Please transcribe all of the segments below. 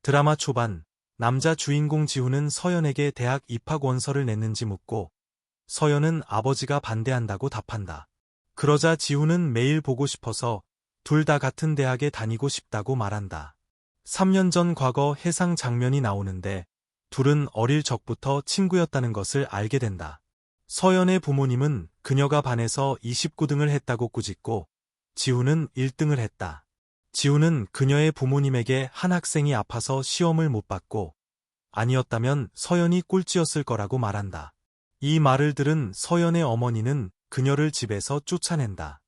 드라마 초반, 남자 주인공 지훈은 서연에게 대학 입학 원서를 냈는지 묻고 서연은 아버지가 반대한다고 답한다. 그러자 지훈은 매일 보고 싶어서 둘 다 같은 대학에 다니고 싶다고 말한다. 3년 전 과거 해상 장면이 나오는데 둘은 어릴 적부터 친구였다는 것을 알게 된다. 서연의 부모님은 그녀가 반에서 29등을 했다고 꾸짖고 지훈은 1등을 했다. 지훈은 그녀의 부모님에게 한 학생이 아파서 시험을 못 봤고 아니었다면 서연이 꼴찌였을 거라고 말한다. 이 말을 들은 서연의 어머니는 그녀를 집에서 쫓아낸다.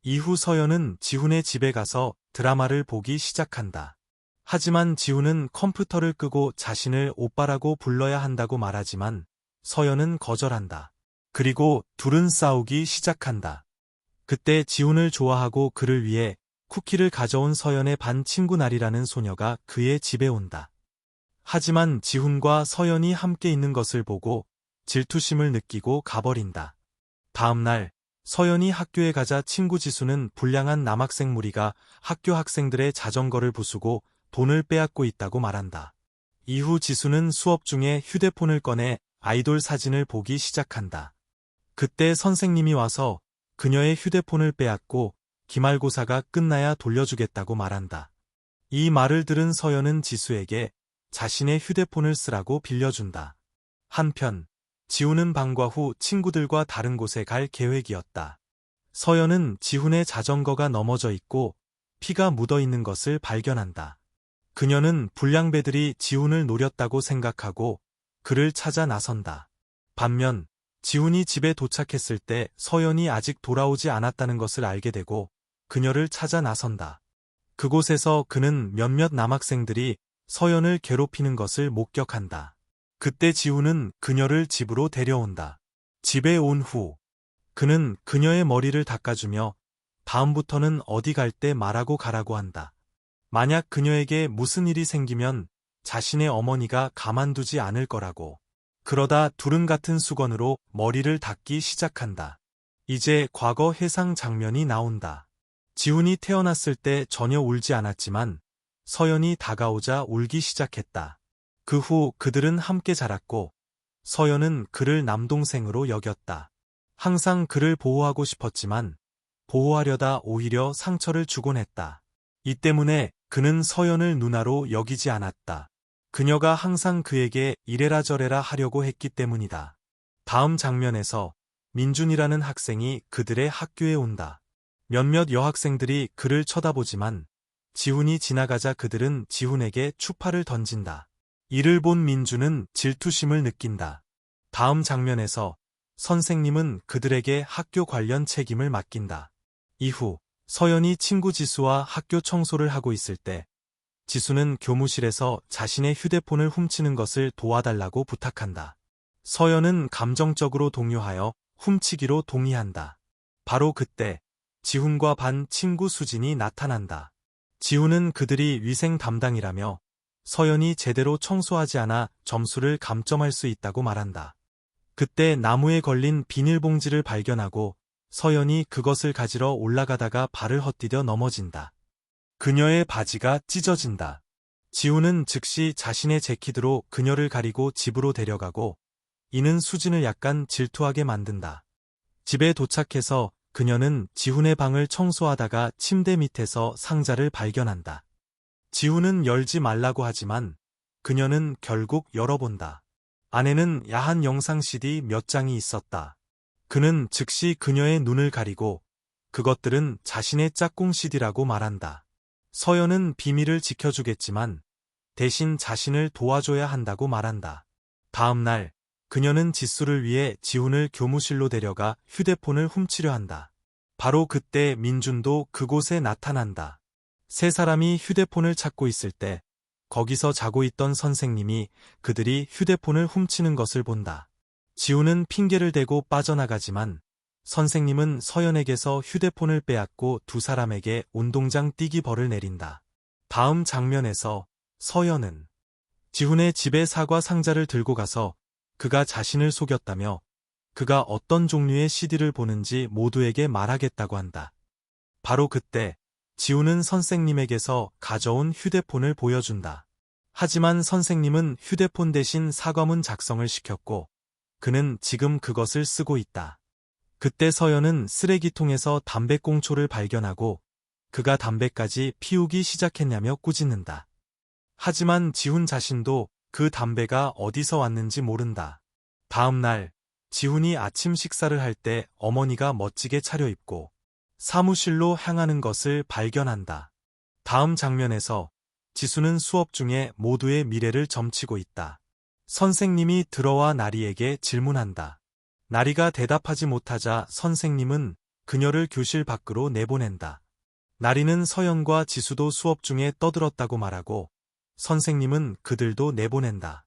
이후 서연은 지훈의 집에 가서 드라마를 보기 시작한다. 하지만 지훈은 컴퓨터를 끄고 자신을 오빠라고 불러야 한다고 말하지만 서연은 거절한다. 그리고 둘은 싸우기 시작한다. 그때 지훈을 좋아하고 그를 위해 쿠키를 가져온 서연의 반 친구 날이라는 소녀가 그의 집에 온다. 하지만 지훈과 서연이 함께 있는 것을 보고 질투심을 느끼고 가버린다. 다음 날 서연이 학교에 가자 친구 지수는 불량한 남학생 무리가 학교 학생들의 자전거를 부수고 돈을 빼앗고 있다고 말한다. 이후 지수는 수업 중에 휴대폰을 꺼내 아이돌 사진을 보기 시작한다. 그때 선생님이 와서 그녀의 휴대폰을 빼앗고 기말고사가 끝나야 돌려주겠다고 말한다. 이 말을 들은 서연은 지수에게 자신의 휴대폰을 쓰라고 빌려준다. 한편 지훈은 방과 후 친구들과 다른 곳에 갈 계획이었다. 서연은 지훈의 자전거가 넘어져 있고 피가 묻어 있는 것을 발견한다. 그녀는 불량배들이 지훈을 노렸다고 생각하고 그를 찾아 나선다. 반면 지훈이 집에 도착했을 때 서연이 아직 돌아오지 않았다는 것을 알게 되고 그녀를 찾아 나선다. 그곳에서 그는 몇몇 남학생들이 서연을 괴롭히는 것을 목격한다. 그때 지훈은 그녀를 집으로 데려온다. 집에 온 후 그는 그녀의 머리를 닦아주며 다음부터는 어디 갈 때 말하고 가라고 한다. 만약 그녀에게 무슨 일이 생기면 자신의 어머니가 가만두지 않을 거라고. 그러다 둘은 같은 수건으로 머리를 닦기 시작한다. 이제 과거 해상 장면이 나온다. 지훈이 태어났을 때 전혀 울지 않았지만 서연이 다가오자 울기 시작했다. 그 후 그들은 함께 자랐고 서연은 그를 남동생으로 여겼다. 항상 그를 보호하고 싶었지만 보호하려다 오히려 상처를 주곤 했다. 이 때문에 그는 서연을 누나로 여기지 않았다. 그녀가 항상 그에게 이래라 저래라 하려고 했기 때문이다. 다음 장면에서 민준이라는 학생이 그들의 학교에 온다. 몇몇 여학생들이 그를 쳐다보지만 지훈이 지나가자 그들은 지훈에게 추파를 던진다. 이를 본 민준은 질투심을 느낀다. 다음 장면에서 선생님은 그들에게 학교 관련 책임을 맡긴다. 이후 서연이 친구 지수와 학교 청소를 하고 있을 때 지수는 교무실에서 자신의 휴대폰을 훔치는 것을 도와달라고 부탁한다. 서연은 감정적으로 동요하여 훔치기로 동의한다. 바로 그때 지훈과 반 친구 수진이 나타난다. 지훈은 그들이 위생 담당이라며 서연이 제대로 청소하지 않아 점수를 감점할 수 있다고 말한다. 그때 나무에 걸린 비닐봉지를 발견하고 서연이 그것을 가지러 올라가다가 발을 헛디뎌 넘어진다. 그녀의 바지가 찢어진다. 지훈은 즉시 자신의 재킷으로 그녀를 가리고 집으로 데려가고 이는 수진을 약간 질투하게 만든다. 집에 도착해서 그녀는 지훈의 방을 청소하다가 침대 밑에서 상자를 발견한다. 지훈은 열지 말라고 하지만 그녀는 결국 열어본다. 안에는 야한 영상 CD 몇 장이 있었다. 그는 즉시 그녀의 눈을 가리고 그것들은 자신의 짝꿍 CD라고 말한다. 서연은 비밀을 지켜주겠지만 대신 자신을 도와줘야 한다고 말한다. 다음 날 그녀는 지수를 위해 지훈을 교무실로 데려가 휴대폰을 훔치려 한다. 바로 그때 민준도 그곳에 나타난다. 세 사람이 휴대폰을 찾고 있을 때 거기서 자고 있던 선생님이 그들이 휴대폰을 훔치는 것을 본다. 지훈은 핑계를 대고 빠져나가지만 선생님은 서연에게서 휴대폰을 빼앗고 두 사람에게 운동장 뛰기 벌을 내린다. 다음 장면에서 서연은 지훈의 집에 사과 상자를 들고 가서 그가 자신을 속였다며 그가 어떤 종류의 CD를 보는지 모두에게 말하겠다고 한다. 바로 그때 지훈은 선생님에게서 가져온 휴대폰을 보여준다. 하지만 선생님은 휴대폰 대신 사과문 작성을 시켰고 그는 지금 그것을 쓰고 있다. 그때 서연은 쓰레기통에서 담배꽁초를 발견하고 그가 담배까지 피우기 시작했냐며 꾸짖는다. 하지만 지훈 자신도 그 담배가 어디서 왔는지 모른다. 다음 날 지훈이 아침 식사를 할 때 어머니가 멋지게 차려입고 사무실로 향하는 것을 발견한다. 다음 장면에서 지수는 수업 중에 모두의 미래를 점치고 있다. 선생님이 들어와 나리에게 질문한다. 나리가 대답하지 못하자 선생님은 그녀를 교실 밖으로 내보낸다. 나리는 서연과 지수도 수업 중에 떠들었다고 말하고 선생님은 그들도 내보낸다.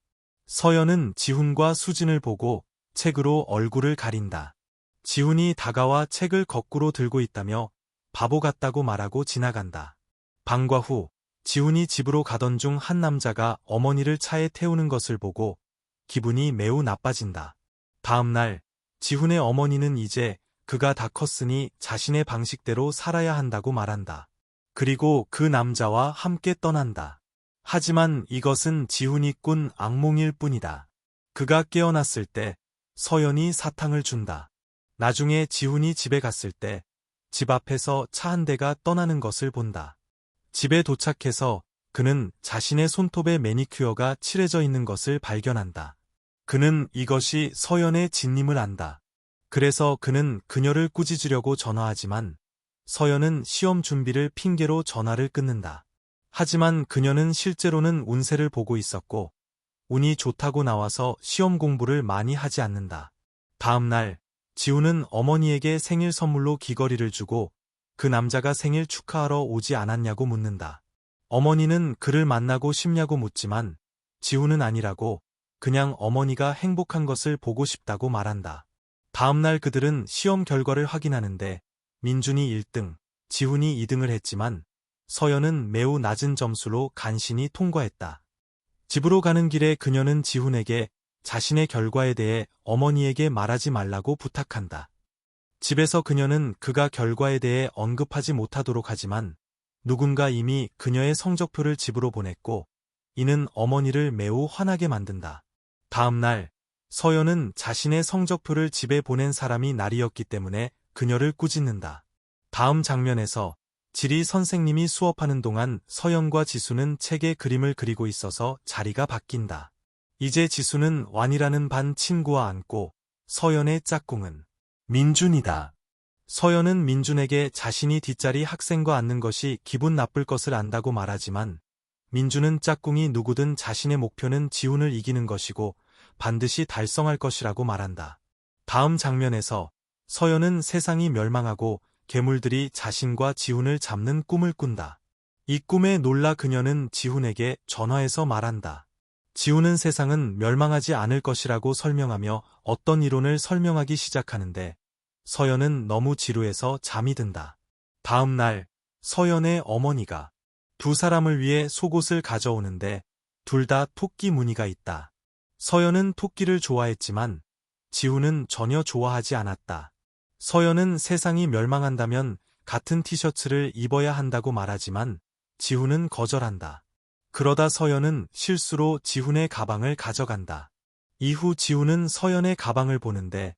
서연은 지훈과 수진을 보고 책으로 얼굴을 가린다. 지훈이 다가와 책을 거꾸로 들고 있다며 바보 같다고 말하고 지나간다. 방과 후 지훈이 집으로 가던 중 한 남자가 어머니를 차에 태우는 것을 보고 기분이 매우 나빠진다. 다음 날 지훈의 어머니는 이제 그가 다 컸으니 자신의 방식대로 살아야 한다고 말한다. 그리고 그 남자와 함께 떠난다. 하지만 이것은 지훈이 꾼 악몽일 뿐이다. 그가 깨어났을 때 서연이 사탕을 준다. 나중에 지훈이 집에 갔을 때 집 앞에서 차 한 대가 떠나는 것을 본다. 집에 도착해서 그는 자신의 손톱에 매니큐어가 칠해져 있는 것을 발견한다. 그는 이것이 서연의 진님을 안다. 그래서 그는 그녀를 꾸짖으려고 전화하지만 서연은 시험 준비를 핑계로 전화를 끊는다. 하지만 그녀는 실제로는 운세를 보고 있었고 운이 좋다고 나와서 시험 공부를 많이 하지 않는다. 다음 날 지훈은 어머니에게 생일 선물로 귀걸이를 주고 그 남자가 생일 축하하러 오지 않았냐고 묻는다. 어머니는 그를 만나고 싶냐고 묻지만 지훈은 아니라고 그냥 어머니가 행복한 것을 보고 싶다고 말한다. 다음 날 그들은 시험 결과를 확인하는데 민준이 1등, 지훈이 2등을 했지만 서연은 매우 낮은 점수로 간신히 통과했다. 집으로 가는 길에 그녀는 지훈에게 자신의 결과에 대해 어머니에게 말하지 말라고 부탁한다. 집에서 그녀는 그가 결과에 대해 언급하지 못하도록 하지만 누군가 이미 그녀의 성적표를 집으로 보냈고 이는 어머니를 매우 화나게 만든다. 다음 날 서연은 자신의 성적표를 집에 보낸 사람이 나리였기 때문에 그녀를 꾸짖는다. 다음 장면에서 지리 선생님이 수업하는 동안 서연과 지수는 책에 그림을 그리고 있어서 자리가 바뀐다. 이제 지수는 완이라는 반 친구와 앉고 서연의 짝꿍은 민준이다. 서연은 민준에게 자신이 뒷자리 학생과 앉는 것이 기분 나쁠 것을 안다고 말하지만 민준은 짝꿍이 누구든 자신의 목표는 지훈을 이기는 것이고 반드시 달성할 것이라고 말한다. 다음 장면에서 서연은 세상이 멸망하고 괴물들이 자신과 지훈을 잡는 꿈을 꾼다. 이 꿈에 놀라 그녀는 지훈에게 전화해서 말한다. 지훈은 세상은 멸망하지 않을 것이라고 설명하며 어떤 이론을 설명하기 시작하는데 서연은 너무 지루해서 잠이 든다. 다음 날 서연의 어머니가 두 사람을 위해 속옷을 가져오는데 둘 다 토끼 무늬가 있다. 서연은 토끼를 좋아했지만 지훈은 전혀 좋아하지 않았다. 서연은 세상이 멸망한다면 같은 티셔츠를 입어야 한다고 말하지만 지훈은 거절한다. 그러다 서연은 실수로 지훈의 가방을 가져간다. 이후 지훈은 서연의 가방을 보는데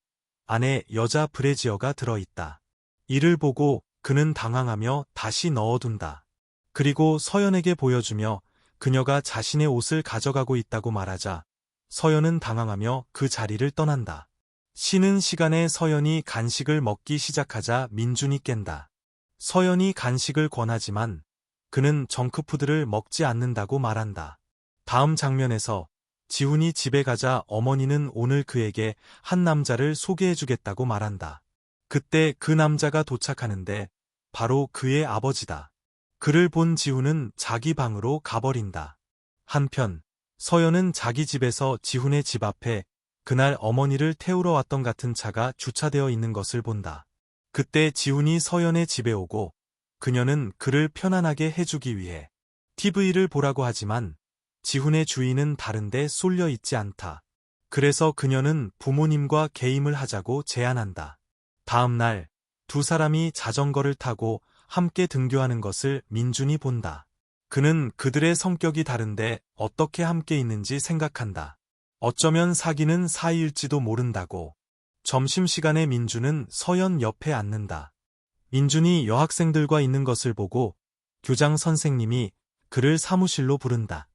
안에 여자 브래지어가 들어있다. 이를 보고 그는 당황하며 다시 넣어둔다. 그리고 서연에게 보여주며 그녀가 자신의 옷을 가져가고 있다고 말하자 서연은 당황하며 그 자리를 떠난다. 쉬는 시간에 서연이 간식을 먹기 시작하자 민준이 깬다. 서연이 간식을 권하지만 그는 정크푸드를 먹지 않는다고 말한다. 다음 장면에서 지훈이 집에 가자 어머니는 오늘 그에게 한 남자를 소개해주겠다고 말한다. 그때 그 남자가 도착하는데 바로 그의 아버지다. 그를 본 지훈은 자기 방으로 가버린다. 한편 서연은 자기 집에서 지훈의 집 앞에 그날 어머니를 태우러 왔던 같은 차가 주차되어 있는 것을 본다. 그때 지훈이 서연의 집에 오고 그녀는 그를 편안하게 해주기 위해 TV를 보라고 하지만 지훈의 주의는 다른데 쏠려 있지 않다. 그래서 그녀는 부모님과 게임을 하자고 제안한다. 다음 날 두 사람이 자전거를 타고 함께 등교하는 것을 민준이 본다. 그는 그들의 성격이 다른데 어떻게 함께 있는지 생각한다. 어쩌면 사귀는 사이일지도 모른다고. 점심시간에 민준은 서연 옆에 앉는다. 민준이 여학생들과 있는 것을 보고 교장 선생님이 그를 사무실로 부른다.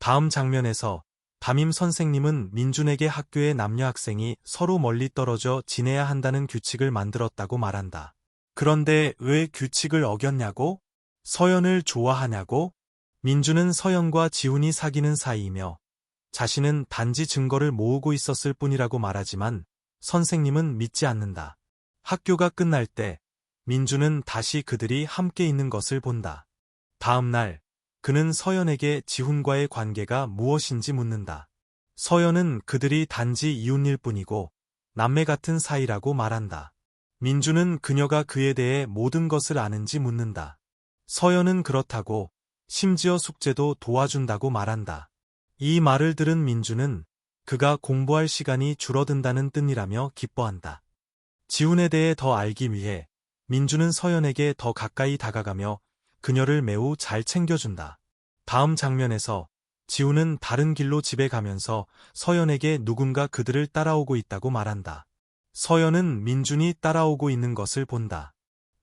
다음 장면에서 담임 선생님은 민준에게 학교의 남녀 학생이 서로 멀리 떨어져 지내야 한다는 규칙을 만들었다고 말한다. 그런데 왜 규칙을 어겼냐고? 서연을 좋아하냐고? 민준은 서연과 지훈이 사귀는 사이이며 자신은 단지 증거를 모으고 있었을 뿐이라고 말하지만 선생님은 믿지 않는다. 학교가 끝날 때 민준은 다시 그들이 함께 있는 것을 본다. 다음 날 그는 서연에게 지훈과의 관계가 무엇인지 묻는다. 서연은 그들이 단지 이웃일 뿐이고 남매 같은 사이라고 말한다. 민준은 그녀가 그에 대해 모든 것을 아는지 묻는다. 서연은 그렇다고 심지어 숙제도 도와준다고 말한다. 이 말을 들은 민준은 그가 공부할 시간이 줄어든다는 뜻이라며 기뻐한다. 지훈에 대해 더 알기 위해 민준은 서연에게 더 가까이 다가가며 그녀를 매우 잘 챙겨준다. 다음 장면에서 지훈은 다른 길로 집에 가면서 서연에게 누군가 그들을 따라오고 있다고 말한다. 서연은 민준이 따라오고 있는 것을 본다.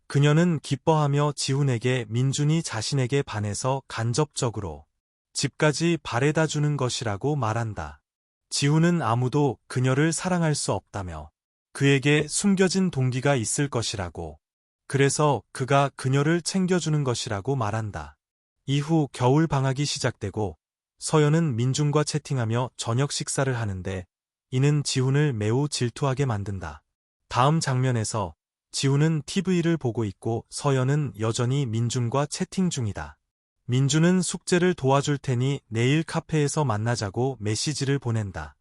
그녀는 기뻐하며 지훈에게 민준이 자신에게 반해서 간접적으로 집까지 바래다 주는 것이라고 말한다. 지훈은 아무도 그녀를 사랑할 수 없다며 그에게 숨겨진 동기가 있을 것이라고, 그래서 그가 그녀를 챙겨주는 것이라고 말한다. 이후 겨울 방학이 시작되고 서연은 민준과 채팅하며 저녁 식사를 하는데 이는 지훈을 매우 질투하게 만든다. 다음 장면에서 지훈은 TV를 보고 있고 서연은 여전히 민준과 채팅 중이다. 민준은 숙제를 도와줄 테니 내일 카페에서 만나자고 메시지를 보낸다.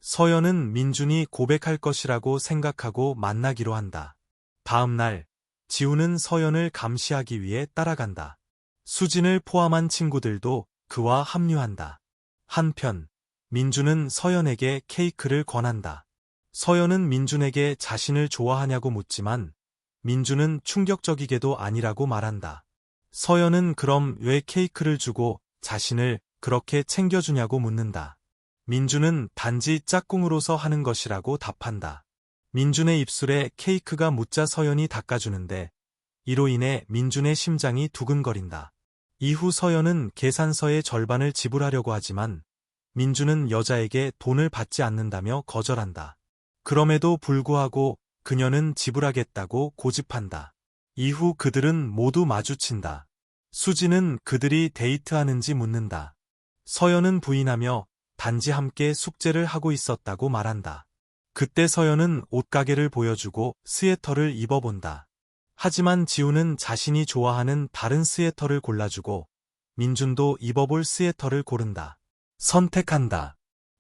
서연은 민준이 고백할 것이라고 생각하고 만나기로 한다. 다음 날 지훈은 서연을 감시하기 위해 따라간다. 수진을 포함한 친구들도 그와 합류한다. 한편 민준은 서연에게 케이크를 권한다. 서연은 민준에게 자신을 좋아하냐고 묻지만 민준은 충격적이게도 아니라고 말한다. 서연은 그럼 왜 케이크를 주고 자신을 그렇게 챙겨주냐고 묻는다. 민준은 단지 짝꿍으로서 하는 것이라고 답한다. 민준의 입술에 케이크가 묻자 서연이 닦아주는데 이로 인해 민준의 심장이 두근거린다. 이후 서연은 계산서의 절반을 지불하려고 하지만 민준은 여자에게 돈을 받지 않는다며 거절한다. 그럼에도 불구하고 그녀는 지불하겠다고 고집한다. 이후 그들은 모두 마주친다. 수지는 그들이 데이트하는지 묻는다. 서연은 부인하며 단지 함께 숙제를 하고 있었다고 말한다. 그때 서연은 옷가게를 보여주고 스웨터를 입어본다. 하지만 지훈은 자신이 좋아하는 다른 스웨터를 골라주고 민준도 입어볼 스웨터를 고른다. 선택한다.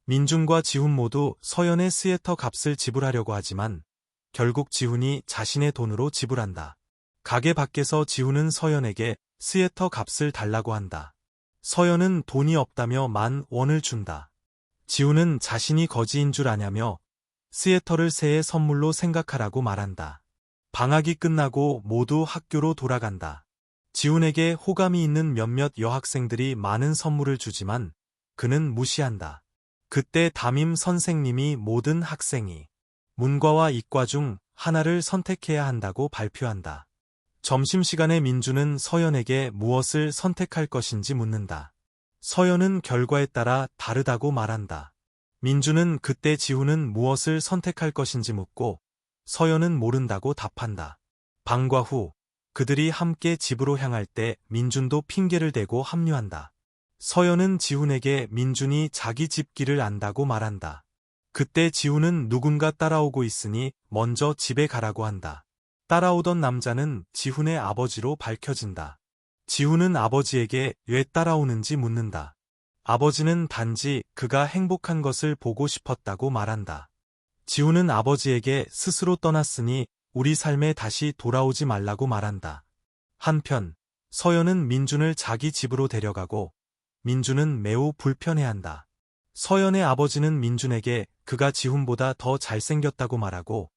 민준과 지훈 모두 서연의 스웨터 값을 지불하려고 하지만 결국 지훈이 자신의 돈으로 지불한다. 가게 밖에서 지훈은 서연에게 스웨터 값을 달라고 한다. 서연은 돈이 없다며 10,000원을 준다. 지훈은 자신이 거지인 줄 아냐며 스웨터를 새해 선물로 생각하라고 말한다. 방학이 끝나고 모두 학교로 돌아간다. 지훈에게 호감이 있는 몇몇 여학생들이 많은 선물을 주지만 그는 무시한다. 그때 담임 선생님이 모든 학생이 문과와 이과 중 하나를 선택해야 한다고 발표한다. 점심시간에 민준은 서연에게 무엇을 선택할 것인지 묻는다. 서연은 결과에 따라 다르다고 말한다. 민준은 그때 지훈은 무엇을 선택할 것인지 묻고 서연은 모른다고 답한다. 방과 후 그들이 함께 집으로 향할 때 민준도 핑계를 대고 합류한다. 서연은 지훈에게 민준이 자기 집 길을 안다고 말한다. 그때 지훈은 누군가 따라오고 있으니 먼저 집에 가라고 한다. 따라오던 남자는 지훈의 아버지로 밝혀진다. 지훈은 아버지에게 왜 따라오는지 묻는다. 아버지는 단지 그가 행복한 것을 보고 싶었다고 말한다. 지훈은 아버지에게 스스로 떠났으니 우리 삶에 다시 돌아오지 말라고 말한다. 한편 서연은 민준을 자기 집으로 데려가고 민준은 매우 불편해한다. 서연의 아버지는 민준에게 그가 지훈보다 더 잘생겼다고 말하고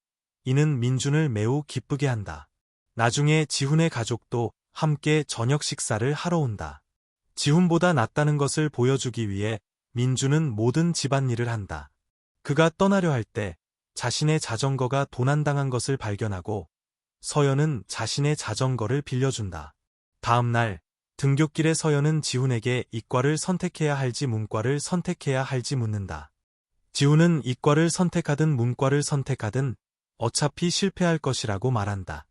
이는 민준을 매우 기쁘게 한다. 나중에 지훈의 가족도 함께 저녁 식사를 하러 온다. 지훈보다 낫다는 것을 보여주기 위해 민주는 모든 집안일을 한다. 그가 떠나려 할 때 자신의 자전거가 도난당한 것을 발견하고 서연은 자신의 자전거를 빌려준다. 다음 날 등굣길에 서연은 지훈에게 이과를 선택해야 할지 문과를 선택해야 할지 묻는다. 지훈은 이과를 선택하든 문과를 선택하든 어차피 실패할 것이라고 말한다.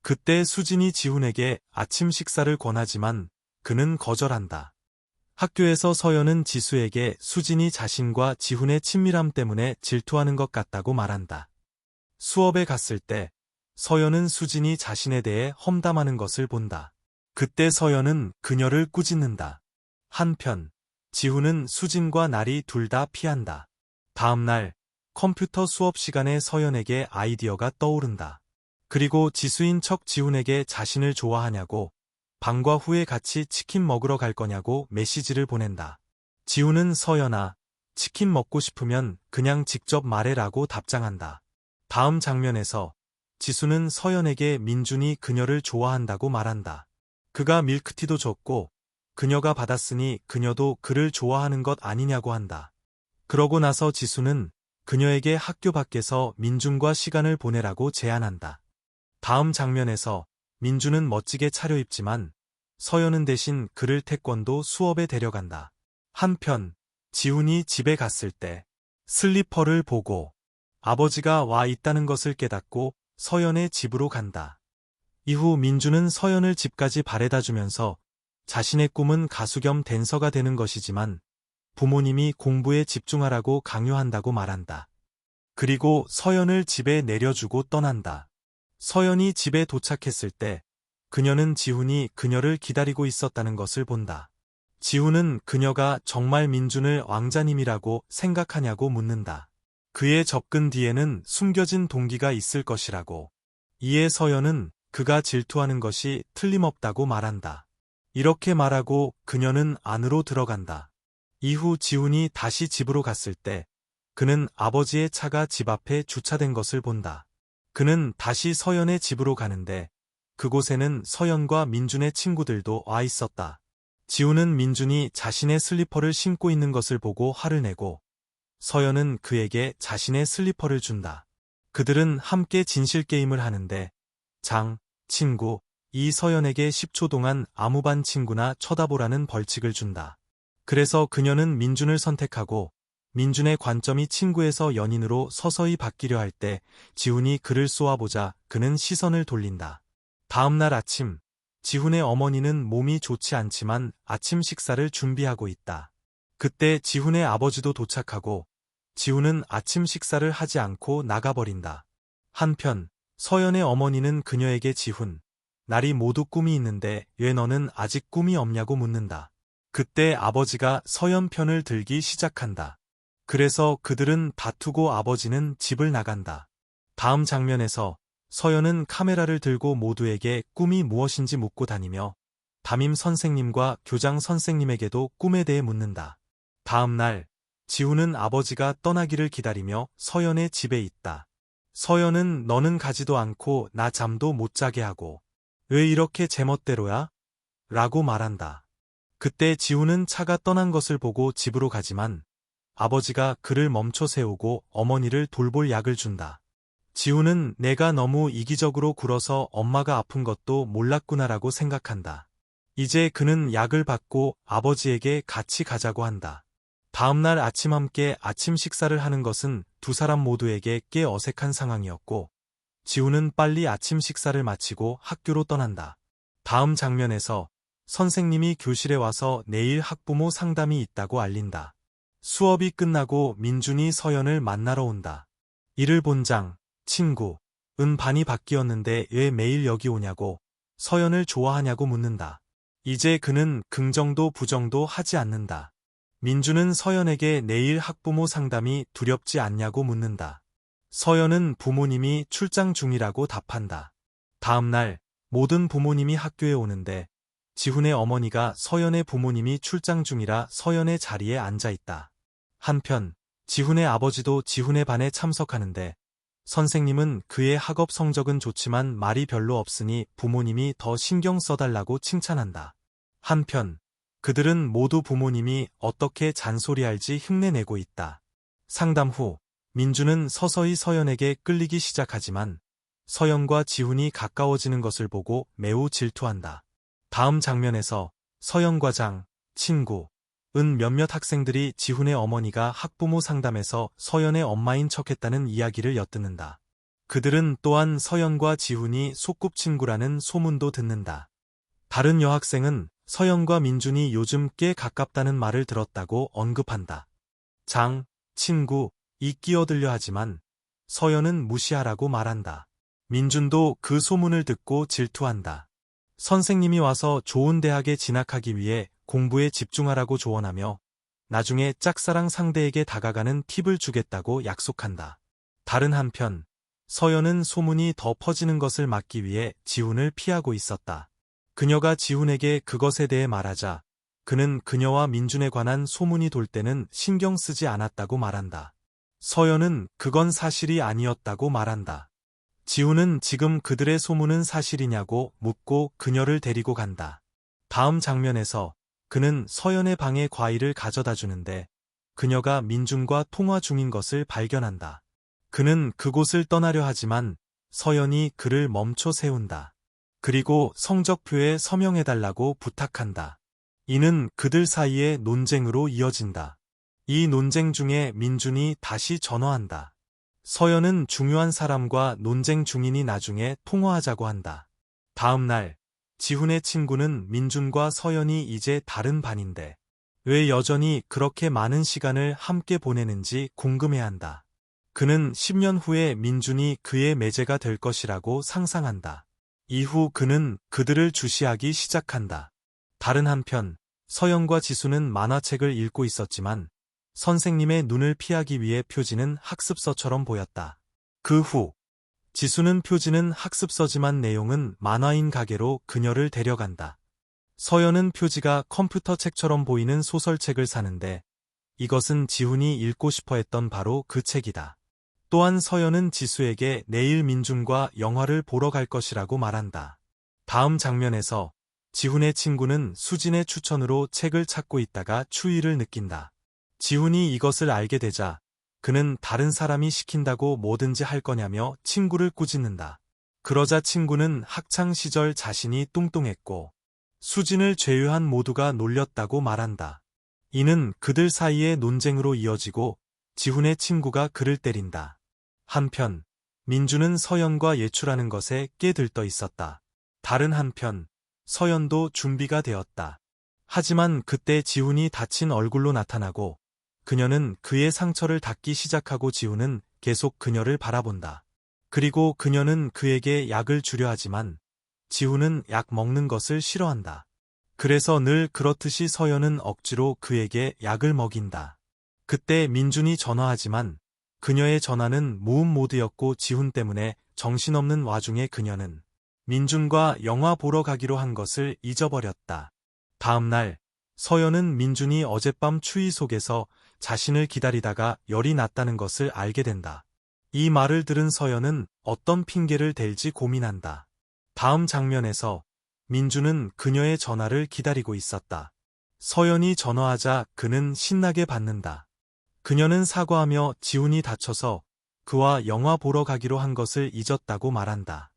그때 수진이 지훈에게 아침 식사를 권하지만 그는 거절한다. 학교에서 서연은 지수에게 수진이 자신과 지훈의 친밀함 때문에 질투하는 것 같다고 말한다. 수업에 갔을 때 서연은 수진이 자신에 대해 험담하는 것을 본다. 그때 서연은 그녀를 꾸짖는다. 한편 지훈은 수진과 날이 둘 다 피한다. 다음 날 컴퓨터 수업 시간에 서연에게 아이디어가 떠오른다. 그리고 지수인 척 지훈에게 자신을 좋아하냐고 방과 후에 같이 치킨 먹으러 갈 거냐고 메시지를 보낸다. 지훈은 서연아, 치킨 먹고 싶으면 그냥 직접 말해라고 답장한다. 다음 장면에서 지수는 서연에게 민준이 그녀를 좋아한다고 말한다. 그가 밀크티도 줬고 그녀가 받았으니 그녀도 그를 좋아하는 것 아니냐고 한다. 그러고 나서 지수는 그녀에게 학교 밖에서 민준과 시간을 보내라고 제안한다. 다음 장면에서 민준은 멋지게 차려입지만 서연은 대신 그를 태권도 수업에 데려간다. 한편 지훈이 집에 갔을 때 슬리퍼를 보고 아버지가 와 있다는 것을 깨닫고 서연의 집으로 간다. 이후 민준은 서연을 집까지 바래다주면서 자신의 꿈은 가수 겸 댄서가 되는 것이지만 부모님이 공부에 집중하라고 강요한다고 말한다. 그리고 서연을 집에 내려주고 떠난다. 서연이 집에 도착했을 때 그녀는 지훈이 그녀를 기다리고 있었다는 것을 본다. 지훈은 그녀가 정말 민준을 왕자님이라고 생각하냐고 묻는다. 그의 접근 뒤에는 숨겨진 동기가 있을 것이라고. 이에 서연은 그가 질투하는 것이 틀림없다고 말한다. 이렇게 말하고 그녀는 안으로 들어간다. 이후 지훈이 다시 집으로 갔을 때 그는 아버지의 차가 집 앞에 주차된 것을 본다. 그는 다시 서연의 집으로 가는데 그곳에는 서연과 민준의 친구들도 와 있었다. 지훈은 민준이 자신의 슬리퍼를 신고 있는 것을 보고 화를 내고 서연은 그에게 자신의 슬리퍼를 준다. 그들은 함께 진실게임을 하는데 친구, 서연에게 10초 동안 아무 반 친구나 쳐다보라는 벌칙을 준다. 그래서 그녀는 민준을 선택하고 민준의 관점이 친구에서 연인으로 서서히 바뀌려 할 때 지훈이 그를 쏘아보자 그는 시선을 돌린다. 다음 날 아침, 지훈의 어머니는 몸이 좋지 않지만 아침 식사를 준비하고 있다. 그때 지훈의 아버지도 도착하고 지훈은 아침 식사를 하지 않고 나가버린다. 한편 서연의 어머니는 그녀에게 지훈, 날이 모두 꿈이 있는데 왜 너는 아직 꿈이 없냐고 묻는다. 그때 아버지가 서연 편을 들기 시작한다. 그래서 그들은 다투고 아버지는 집을 나간다. 다음 장면에서 서연은 카메라를 들고 모두에게 꿈이 무엇인지 묻고 다니며 담임 선생님과 교장 선생님에게도 꿈에 대해 묻는다. 다음 날 지훈은 아버지가 떠나기를 기다리며 서연의 집에 있다. 서연은 너는 가지도 않고 나 잠도 못 자게 하고 왜 이렇게 제멋대로야? 라고 말한다. 그때 지훈은 차가 떠난 것을 보고 집으로 가지만 아버지가 그를 멈춰 세우고 어머니를 돌볼 약을 준다. 지훈은 내가 너무 이기적으로 굴어서 엄마가 아픈 것도 몰랐구나라고 생각한다. 이제 그는 약을 받고 아버지에게 같이 가자고 한다. 다음 날 아침 함께 아침 식사를 하는 것은 두 사람 모두에게 꽤 어색한 상황이었고 지훈은 빨리 아침 식사를 마치고 학교로 떠난다. 다음 장면에서 선생님이 교실에 와서 내일 학부모 상담이 있다고 알린다. 수업이 끝나고 민준이 서연을 만나러 온다. 이를 본 친구, 반이 바뀌었는데 왜 매일 여기 오냐고 서연을 좋아하냐고 묻는다. 이제 그는 긍정도 부정도 하지 않는다. 민준은 서연에게 내일 학부모 상담이 두렵지 않냐고 묻는다. 서연은 부모님이 출장 중이라고 답한다. 다음 날 모든 부모님이 학교에 오는데 지훈의 어머니가 서연의 부모님이 출장 중이라 서연의 자리에 앉아 있다. 한편 지훈의 아버지도 지훈의 반에 참석하는데 선생님은 그의 학업 성적은 좋지만 말이 별로 없으니 부모님이 더 신경 써달라고 칭찬한다. 한편 그들은 모두 부모님이 어떻게 잔소리할지 흉내내고 있다. 상담 후 민주는 서서히 서연에게 끌리기 시작하지만 서연과 지훈이 가까워지는 것을 보고 매우 질투한다. 다음 장면에서 서연 과장, 친구, 은 몇몇 학생들이 지훈의 어머니가 학부모 상담에서 서연의 엄마인 척했다는 이야기를 엿듣는다. 그들은 또한 서연과 지훈이 소꿉친구라는 소문도 듣는다. 다른 여학생은 서연과 민준이 요즘 꽤 가깝다는 말을 들었다고 언급한다. 장, 친구, 이 끼어들려 하지만 서연은 무시하라고 말한다. 민준도 그 소문을 듣고 질투한다. 선생님이 와서 좋은 대학에 진학하기 위해 공부에 집중하라고 조언하며 나중에 짝사랑 상대에게 다가가는 팁을 주겠다고 약속한다. 다른 한편 서연은 소문이 더 퍼지는 것을 막기 위해 지훈을 피하고 있었다. 그녀가 지훈에게 그것에 대해 말하자 그는 그녀와 민준에 관한 소문이 돌 때는 신경 쓰지 않았다고 말한다. 서연은 그건 사실이 아니었다고 말한다. 지훈은 지금 그들의 소문은 사실이냐고 묻고 그녀를 데리고 간다. 다음 장면에서 그는 서연의 방에 과일을 가져다 주는데 그녀가 민준과 통화 중인 것을 발견한다. 그는 그곳을 떠나려 하지만 서연이 그를 멈춰 세운다. 그리고 성적표에 서명해달라고 부탁한다. 이는 그들 사이의 논쟁으로 이어진다. 이 논쟁 중에 민준이 다시 전화한다. 서연은 중요한 사람과 논쟁 중이니 나중에 통화하자고 한다. 다음 날 지훈의 친구는 민준과 서연이 이제 다른 반인데 왜 여전히 그렇게 많은 시간을 함께 보내는지 궁금해한다. 그는 10년 후에 민준이 그의 매제가 될 것이라고 상상한다. 이후 그는 그들을 주시하기 시작한다. 다른 한편 서연과 지수는 만화책을 읽고 있었지만 선생님의 눈을 피하기 위해 표지는 학습서처럼 보였다. 그 후 지수는 표지는 학습서지만 내용은 만화인 가게로 그녀를 데려간다. 서연은 표지가 컴퓨터 책처럼 보이는 소설책을 사는데 이것은 지훈이 읽고 싶어 했던 바로 그 책이다. 또한 서연은 지수에게 내일 민준과 영화를 보러 갈 것이라고 말한다. 다음 장면에서 지훈의 친구는 수진의 추천으로 책을 찾고 있다가 추위를 느낀다. 지훈이 이것을 알게 되자 그는 다른 사람이 시킨다고 뭐든지 할 거냐며 친구를 꾸짖는다. 그러자 친구는 학창시절 자신이 뚱뚱했고 수진을 제외한 모두가 놀렸다고 말한다. 이는 그들 사이의 논쟁으로 이어지고 지훈의 친구가 그를 때린다. 한편 민주는 서연과 예출하는 것에 꽤 들떠 있었다. 다른 한편 서연도 준비가 되었다. 하지만 그때 지훈이 다친 얼굴로 나타나고 그녀는 그의 상처를 닦기 시작하고 지훈은 계속 그녀를 바라본다. 그리고 그녀는 그에게 약을 주려 하지만 지훈은 약 먹는 것을 싫어한다. 그래서 늘 그렇듯이 서연은 억지로 그에게 약을 먹인다. 그때 민준이 전화하지만 그녀의 전화는 무음 모드였고 지훈 때문에 정신없는 와중에 그녀는 민준과 영화 보러 가기로 한 것을 잊어버렸다. 다음 날 서연은 민준이 어젯밤 추위 속에서 자신을 기다리다가 열이 났다는 것을 알게 된다. 이 말을 들은 서연은 어떤 핑계를 댈지 고민한다. 다음 장면에서 민준은 그녀의 전화를 기다리고 있었다. 서연이 전화하자 그는 신나게 받는다. 그녀는 사과하며 지훈이 다쳐서 그와 영화 보러 가기로 한 것을 잊었다고 말한다.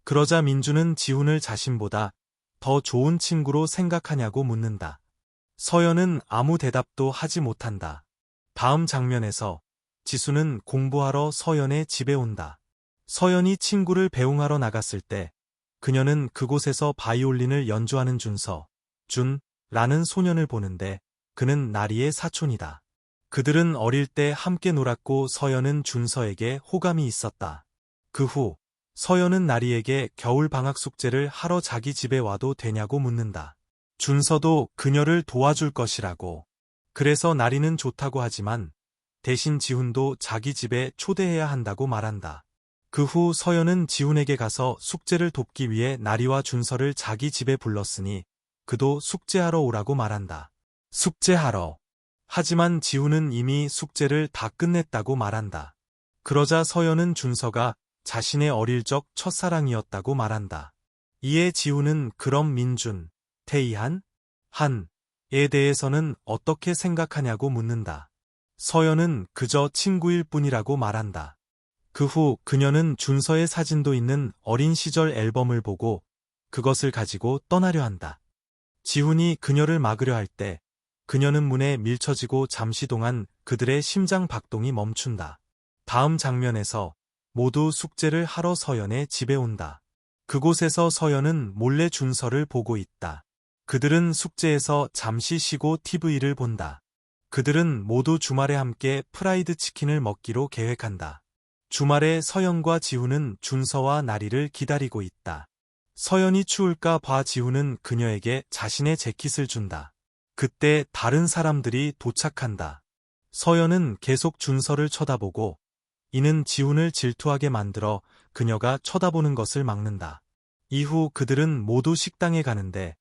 그러자 민준은 지훈을 자신보다 더 좋은 친구로 생각하냐고 묻는다. 서연은 아무 대답도 하지 못한다. 다음 장면에서 지수는 공부하러 서연의 집에 온다. 서연이 친구를 배웅하러 나갔을 때 그녀는 그곳에서 바이올린을 연주하는 준라는 소년을 보는데 그는 나리의 사촌이다. 그들은 어릴 때 함께 놀았고 서연은 준서에게 호감이 있었다. 그 후 서연은 나리에게 겨울 방학 숙제를 하러 자기 집에 와도 되냐고 묻는다. 준서도 그녀를 도와줄 것이라고. 그래서 나리는 좋다고 하지만 대신 지훈도 자기 집에 초대해야 한다고 말한다. 그 후 서연은 지훈에게 가서 숙제를 돕기 위해 나리와 준서를 자기 집에 불렀으니 그도 숙제하러 오라고 말한다. 숙제하러. 하지만 지훈은 이미 숙제를 다 끝냈다고 말한다. 그러자 서연은 준서가 자신의 어릴 적 첫사랑이었다고 말한다. 이에 지훈은 그럼 민준, 태희한, 대해서는 어떻게 생각하냐고 묻는다. 서연은 그저 친구일 뿐이라고 말한다. 그 후 그녀는 준서의 사진도 있는 어린 시절 앨범을 보고 그것을 가지고 떠나려 한다. 지훈이 그녀를 막으려 할 때 그녀는 문에 밀쳐지고 잠시 동안 그들의 심장 박동이 멈춘다. 다음 장면에서 모두 숙제를 하러 서연의 집에 온다. 그곳에서 서연은 몰래 준서를 보고 있다. 그들은 숙제에서 잠시 쉬고 TV를 본다. 그들은 모두 주말에 함께 프라이드 치킨을 먹기로 계획한다. 주말에 서연과 지훈은 준서와 나리를 기다리고 있다. 서연이 추울까 봐 지훈은 그녀에게 자신의 재킷을 준다. 그때 다른 사람들이 도착한다. 서연은 계속 준서를 쳐다보고 이는 지훈을 질투하게 만들어 그녀가 쳐다보는 것을 막는다. 이후 그들은 모두 식당에 가는데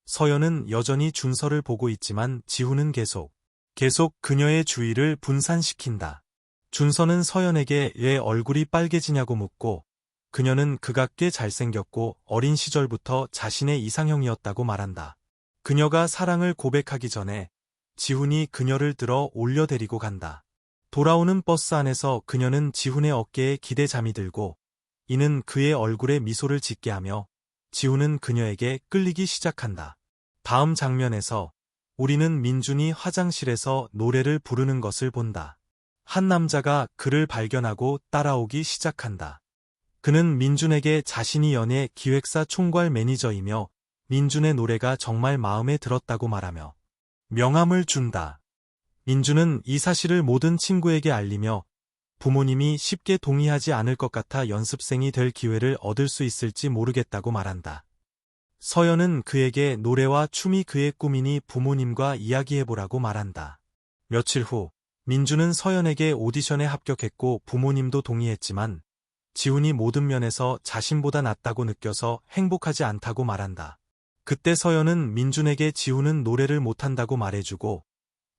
서연은 여전히 준서를 보고 있지만 지훈은 계속 그녀의 주의를 분산시킨다. 준서는 서연에게 왜 얼굴이 빨개지냐고 묻고 그녀는 그가 꽤 잘생겼고 어린 시절부터 자신의 이상형이었다고 말한다. 그녀가 사랑을 고백하기 전에 지훈이 그녀를 들어 올려 데리고 간다. 돌아오는 버스 안에서 그녀는 지훈의 어깨에 기대 잠이 들고 이는 그의 얼굴에 미소를 짓게 하며 지훈은 그녀에게 끌리기 시작한다. 다음 장면에서 우리는 민준이 화장실에서 노래를 부르는 것을 본다. 한 남자가 그를 발견하고 따라오기 시작한다. 그는 민준에게 자신이 연예 기획사 총괄 매니저이며 민준의 노래가 정말 마음에 들었다고 말하며 명함을 준다. 민준은 이 사실을 모든 친구에게 알리며 부모님이 쉽게 동의하지 않을 것 같아 연습생이 될 기회를 얻을 수 있을지 모르겠다고 말한다. 서연은 그에게 노래와 춤이 그의 꿈이니 부모님과 이야기해보라고 말한다. 며칠 후 민준은 서연에게 오디션에 합격했고 부모님도 동의했지만 지훈이 모든 면에서 자신보다 낫다고 느껴서 행복하지 않다고 말한다. 그때 서연은 민준에게 지훈은 노래를 못한다고 말해주고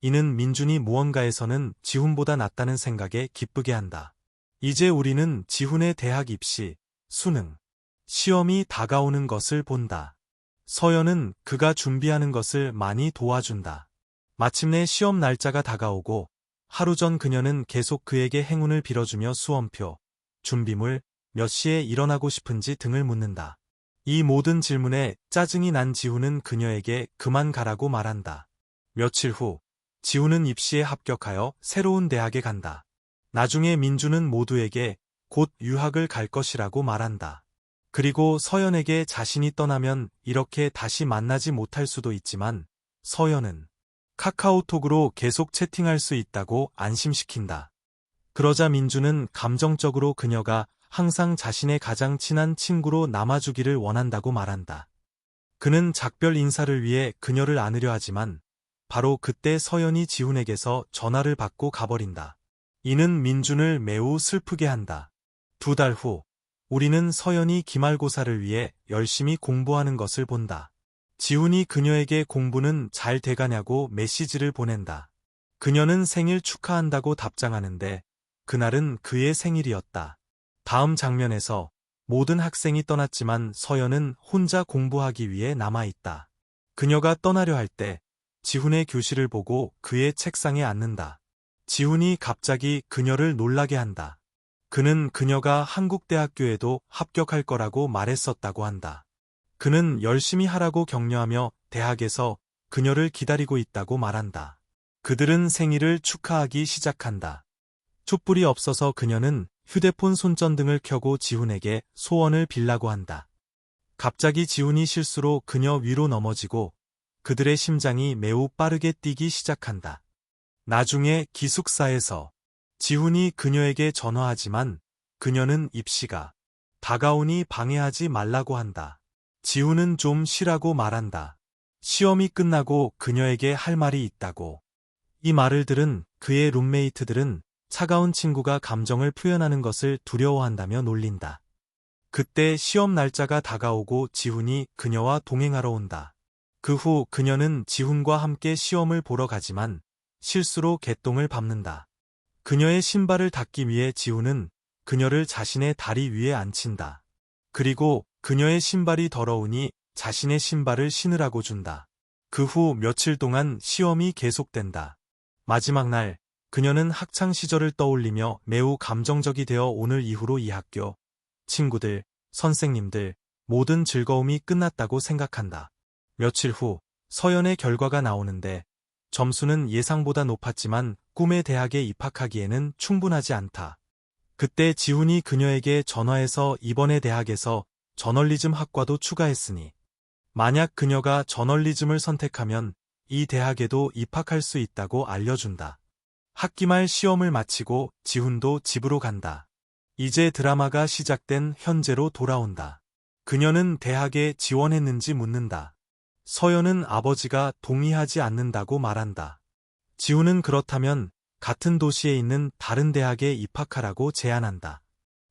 이는 민준이 무언가에서는 지훈보다 낫다는 생각에 기쁘게 한다. 이제 우리는 지훈의 대학 입시, 수능, 시험이 다가오는 것을 본다. 서연은 그가 준비하는 것을 많이 도와준다. 마침내 시험 날짜가 다가오고 하루 전 그녀는 계속 그에게 행운을 빌어주며 수험표, 준비물, 몇 시에 일어나고 싶은지 등을 묻는다. 이 모든 질문에 짜증이 난 지훈은 그녀에게 그만 가라고 말한다. 며칠 후 지훈은 입시에 합격하여 새로운 대학에 간다. 나중에 민준은 모두에게 곧 유학을 갈 것이라고 말한다. 그리고 서연에게 자신이 떠나면 이렇게 다시 만나지 못할 수도 있지만 서연은 카카오톡으로 계속 채팅할 수 있다고 안심시킨다. 그러자 민준은 감정적으로 그녀가 항상 자신의 가장 친한 친구로 남아주기를 원한다고 말한다. 그는 작별 인사를 위해 그녀를 안으려 하지만 바로 그때 서연이 지훈에게서 전화를 받고 가버린다. 이는 민준을 매우 슬프게 한다. 2달 후 우리는 서연이 기말고사를 위해 열심히 공부하는 것을 본다. 지훈이 그녀에게 공부는 잘 돼가냐고 메시지를 보낸다. 그녀는 생일 축하한다고 답장하는데 그날은 그의 생일이었다. 다음 장면에서 모든 학생이 떠났지만 서연은 혼자 공부하기 위해 남아있다. 그녀가 떠나려 할 때 지훈의 교실을 보고 그의 책상에 앉는다. 지훈이 갑자기 그녀를 놀라게 한다. 그는 그녀가 한국대학교에도 합격할 거라고 말했었다고 한다. 그는 열심히 하라고 격려하며 대학에서 그녀를 기다리고 있다고 말한다. 그들은 생일을 축하하기 시작한다. 촛불이 없어서 그녀는 휴대폰 손전등을 켜고 지훈에게 소원을 빌라고 한다. 갑자기 지훈이 실수로 그녀 위로 넘어지고 그들의 심장이 매우 빠르게 뛰기 시작한다. 나중에 기숙사에서 지훈이 그녀에게 전화하지만 그녀는 입시가 다가오니 방해하지 말라고 한다. 지훈은 좀 쉬라고 말한다. 시험이 끝나고 그녀에게 할 말이 있다고. 이 말을 들은 그의 룸메이트들은 차가운 친구가 감정을 표현하는 것을 두려워한다며 놀린다. 그때 시험 날짜가 다가오고 지훈이 그녀와 동행하러 온다. 그 후 그녀는 지훈과 함께 시험을 보러 가지만 실수로 개똥을 밟는다. 그녀의 신발을 닦기 위해 지훈은 그녀를 자신의 다리 위에 앉힌다. 그리고 그녀의 신발이 더러우니 자신의 신발을 신으라고 준다. 그 후 며칠 동안 시험이 계속된다. 마지막 날, 그녀는 학창 시절을 떠올리며 매우 감정적이 되어 오늘 이후로 이 학교, 친구들, 선생님들, 모든 즐거움이 끝났다고 생각한다. 며칠 후, 서연의 결과가 나오는데 점수는 예상보다 높았지만 꿈의 대학에 입학하기에는 충분하지 않다. 그때 지훈이 그녀에게 전화해서 이번에 대학에서 저널리즘 학과도 추가했으니 만약 그녀가 저널리즘을 선택하면 이 대학에도 입학할 수 있다고 알려준다. 학기 말 시험을 마치고 지훈도 집으로 간다. 이제 드라마가 시작된 현재로 돌아온다. 그녀는 대학에 지원했는지 묻는다. 서연은 아버지가 동의하지 않는다고 말한다. 지훈은 그렇다면 같은 도시에 있는 다른 대학에 입학하라고 제안한다.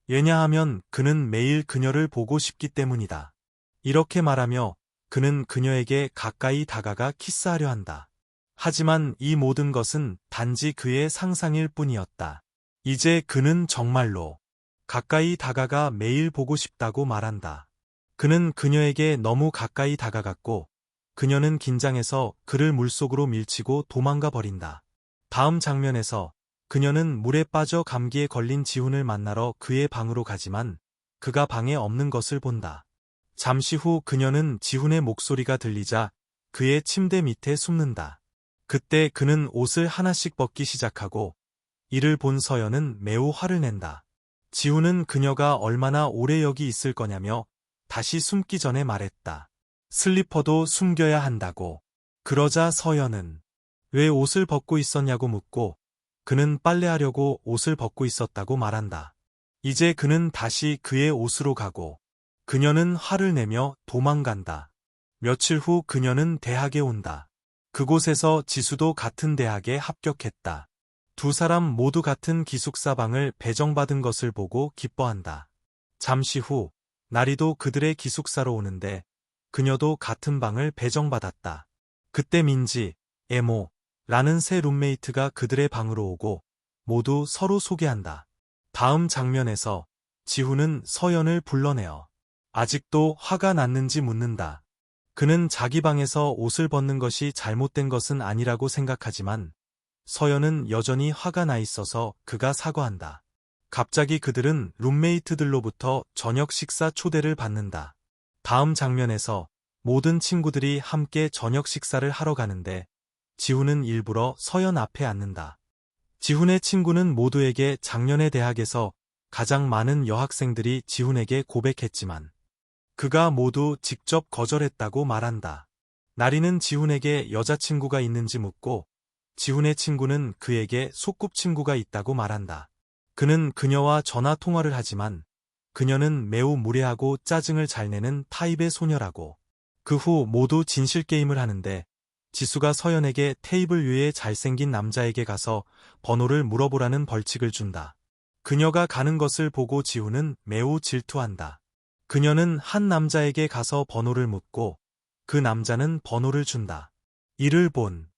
왜냐하면 그는 매일 그녀를 보고 싶기 때문이다. 이렇게 말하며 그는 그녀에게 가까이 다가가 키스하려 한다. 하지만 이 모든 것은 단지 그의 상상일 뿐이었다. 이제 그는 정말로 가까이 다가가 매일 보고 싶다고 말한다. 그는 그녀에게 너무 가까이 다가갔고 그녀는 긴장해서 그를 물속으로 밀치고 도망가 버린다. 다음 장면에서 그녀는 물에 빠져 감기에 걸린 지훈을 만나러 그의 방으로 가지만 그가 방에 없는 것을 본다. 잠시 후 그녀는 지훈의 목소리가 들리자 그의 침대 밑에 숨는다. 그때 그는 옷을 하나씩 벗기 시작하고 이를 본 서연은 매우 화를 낸다. 지훈은 그녀가 얼마나 오래 여기 있을 거냐며 다시 숨기 전에 말했다. 슬리퍼도 숨겨야 한다고. 그러자 서연은 왜 옷을 벗고 있었냐고 묻고 그는 빨래하려고 옷을 벗고 있었다고 말한다. 이제 그는 다시 그의 옷으로 가고 그녀는 화를 내며 도망간다. 며칠 후 그녀는 대학에 온다. 그곳에서 지수도 같은 대학에 합격했다. 두 사람 모두 같은 기숙사방을 배정받은 것을 보고 기뻐한다. 잠시 후 나리도 그들의 기숙사로 오는데 그녀도 같은 방을 배정받았다. 그때 민지, 에모, 라는 새 룸메이트가 그들의 방으로 오고 모두 서로 소개한다. 다음 장면에서 지훈은 서연을 불러내어 아직도 화가 났는지 묻는다. 그는 자기 방에서 옷을 벗는 것이 잘못된 것은 아니라고 생각하지만 서연은 여전히 화가 나 있어서 그가 사과한다. 갑자기 그들은 룸메이트들로부터 저녁 식사 초대를 받는다. 다음 장면에서 모든 친구들이 함께 저녁 식사를 하러 가는데 지훈은 일부러 서연 앞에 앉는다. 지훈의 친구는 모두에게 작년에 대학에서 가장 많은 여학생들이 지훈에게 고백했지만 그가 모두 직접 거절했다고 말한다. 나리는 지훈에게 여자친구가 있는지 묻고 지훈의 친구는 그에게 소꿉친구가 있다고 말한다. 그는 그녀와 전화 통화를 하지만 그녀는 매우 무례하고 짜증을 잘 내는 타입의 소녀라고. 그 후 모두 진실 게임을 하는데 지수가 서연에게 테이블 위에 잘생긴 남자에게 가서 번호를 물어보라는 벌칙을 준다. 그녀가 가는 것을 보고 지훈은 매우 질투한다. 그녀는 한 남자에게 가서 번호를 묻고 그 남자는 번호를 준다. 이를 본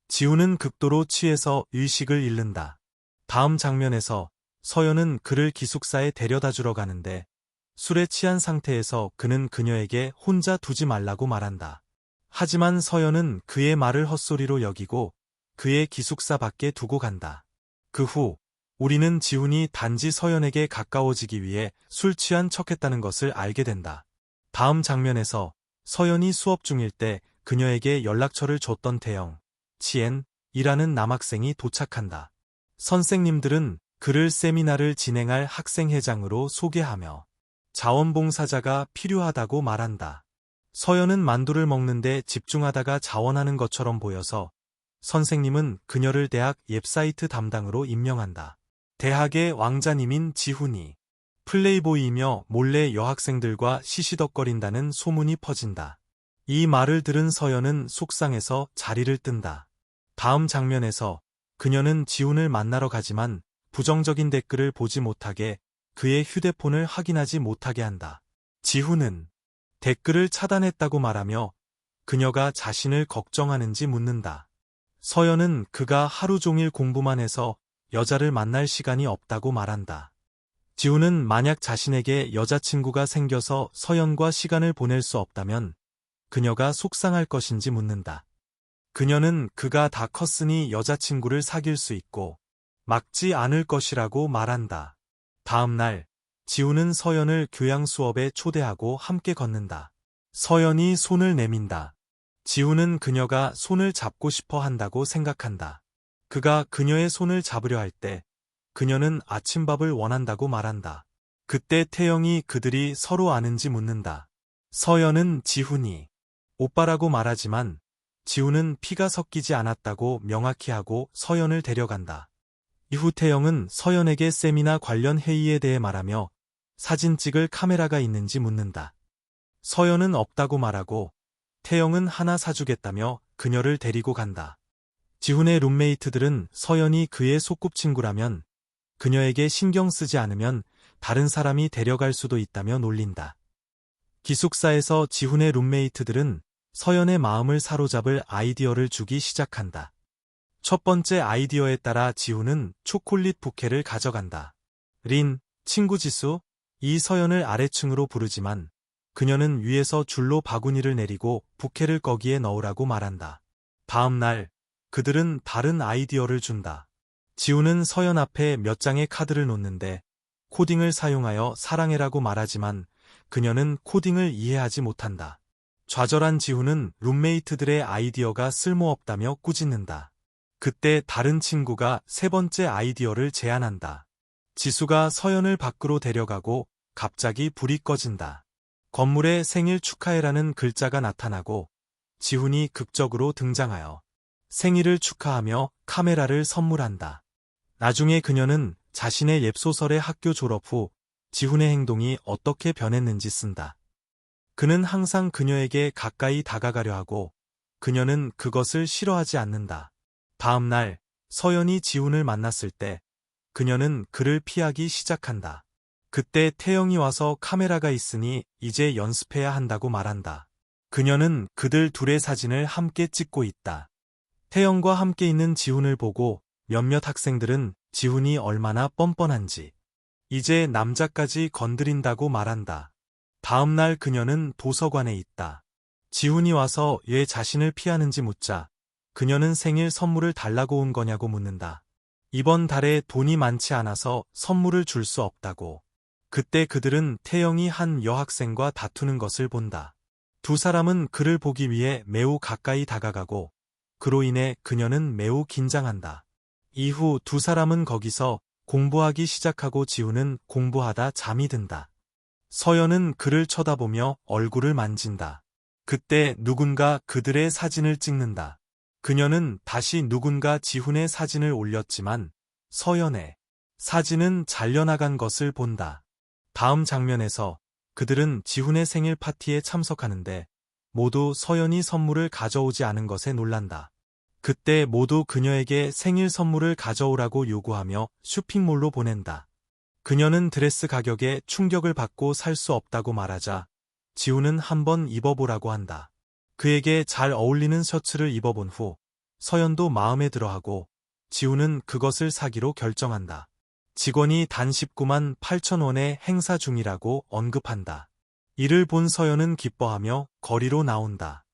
지훈은 극도로 취해서 의식을 잃는다. 다음 장면에서 서연은 그를 기숙사에 데려다 주러 가는데 술에 취한 상태에서 그는 그녀에게 혼자 두지 말라고 말한다. 하지만 서연은 그의 말을 헛소리로 여기고 그의 기숙사 밖에 두고 간다. 그 후 우리는 지훈이 단지 서연에게 가까워지기 위해 술 취한 척했다는 것을 알게 된다. 다음 장면에서 서연이 수업 중일 때 그녀에게 연락처를 줬던 태영, 치엔이라는 남학생이 도착한다. 선생님들은 그를 세미나를 진행할 학생회장으로 소개하며 자원봉사자가 필요하다고 말한다. 서연은 만두를 먹는데 집중하다가 자원하는 것처럼 보여서 선생님은 그녀를 대학 웹사이트 담당으로 임명한다. 대학의 왕자님인 지훈이 플레이보이이며 몰래 여학생들과 시시덕거린다는 소문이 퍼진다. 이 말을 들은 서연은 속상해서 자리를 뜬다. 다음 장면에서 그녀는 지훈을 만나러 가지만 부정적인 댓글을 보지 못하게 그의 휴대폰을 확인하지 못하게 한다. 지훈은 댓글을 차단했다고 말하며 그녀가 자신을 걱정하는지 묻는다. 서연은 그가 하루 종일 공부만 해서 여자를 만날 시간이 없다고 말한다. 지훈은 만약 자신에게 여자친구가 생겨서 서연과 시간을 보낼 수 없다면 그녀가 속상할 것인지 묻는다. 그녀는 그가 다 컸으니 여자친구를 사귈 수 있고 막지 않을 것이라고 말한다. 다음 날, 지우는 서연을 교양 수업에 초대하고 함께 걷는다. 서연이 손을 내민다. 지우는 그녀가 손을 잡고 싶어 한다고 생각한다. 그가 그녀의 손을 잡으려 할 때 그녀는 아침밥을 원한다고 말한다. 그때 태영이 그들이 서로 아는지 묻는다. 서연은 지훈이 오빠라고 말하지만 지훈은 피가 섞이지 않았다고 명확히 하고 서연을 데려간다. 이후 태영은 서연에게 세미나 관련 회의에 대해 말하며 사진 찍을 카메라가 있는지 묻는다. 서연은 없다고 말하고 태영은 하나 사주겠다며 그녀를 데리고 간다. 지훈의 룸메이트들은 서연이 그의 소꿉친구라면 그녀에게 신경 쓰지 않으면 다른 사람이 데려갈 수도 있다며 놀린다. 기숙사에서 지훈의 룸메이트들은 서연의 마음을 사로잡을 아이디어를 주기 시작한다. 첫 번째 아이디어에 따라 지훈은 초콜릿 부케를 가져간다. 린, 친구 지수, 이 서연을 아래층으로 부르지만 그녀는 위에서 줄로 바구니를 내리고 부케를 거기에 넣으라고 말한다. 다음 날, 그들은 다른 아이디어를 준다. 지훈은 서연 앞에 몇 장의 카드를 놓는데 코딩을 사용하여 사랑해라고 말하지만 그녀는 코딩을 이해하지 못한다. 좌절한 지훈은 룸메이트들의 아이디어가 쓸모없다며 꾸짖는다. 그때 다른 친구가 세 번째 아이디어를 제안한다. 지수가 서연을 밖으로 데려가고 갑자기 불이 꺼진다. 건물에 생일 축하해라는 글자가 나타나고 지훈이 극적으로 등장하여 생일을 축하하며 카메라를 선물한다. 나중에 그녀는 자신의 웹소설의 학교 졸업 후 지훈의 행동이 어떻게 변했는지 쓴다. 그는 항상 그녀에게 가까이 다가가려 하고 그녀는 그것을 싫어하지 않는다. 다음 날 서연이 지훈을 만났을 때 그녀는 그를 피하기 시작한다. 그때 태영이 와서 카메라가 있으니 이제 연습해야 한다고 말한다. 그녀는 그들 둘의 사진을 함께 찍고 있다. 태영과 함께 있는 지훈을 보고 몇몇 학생들은 지훈이 얼마나 뻔뻔한지 이제 남자까지 건드린다고 말한다. 다음 날 그녀는 도서관에 있다. 지훈이 와서 왜 자신을 피하는지 묻자 그녀는 생일 선물을 달라고 온 거냐고 묻는다. 이번 달에 돈이 많지 않아서 선물을 줄 수 없다고. 그때 그들은 태영이 한 여학생과 다투는 것을 본다. 두 사람은 그를 보기 위해 매우 가까이 다가가고 그로 인해 그녀는 매우 긴장한다. 이후 두 사람은 거기서 공부하기 시작하고 지훈은 공부하다 잠이 든다. 서연은 그를 쳐다보며 얼굴을 만진다. 그때 누군가 그들의 사진을 찍는다. 그녀는 다시 누군가 지훈의 사진을 올렸지만 서연의 사진은 잘려나간 것을 본다. 다음 장면에서 그들은 지훈의 생일 파티에 참석하는데 모두 서연이 선물을 가져오지 않은 것에 놀란다. 그때 모두 그녀에게 생일 선물을 가져오라고 요구하며 쇼핑몰로 보낸다. 그녀는 드레스 가격에 충격을 받고 살 수 없다고 말하자 지훈은 한번 입어보라고 한다. 그에게 잘 어울리는 셔츠를 입어본 후 서연도 마음에 들어하고 지훈은 그것을 사기로 결정한다. 직원이 단 19만 8천 원의 행사 중이라고 언급한다. 이를 본 서연은 기뻐하며 거리로 나온다.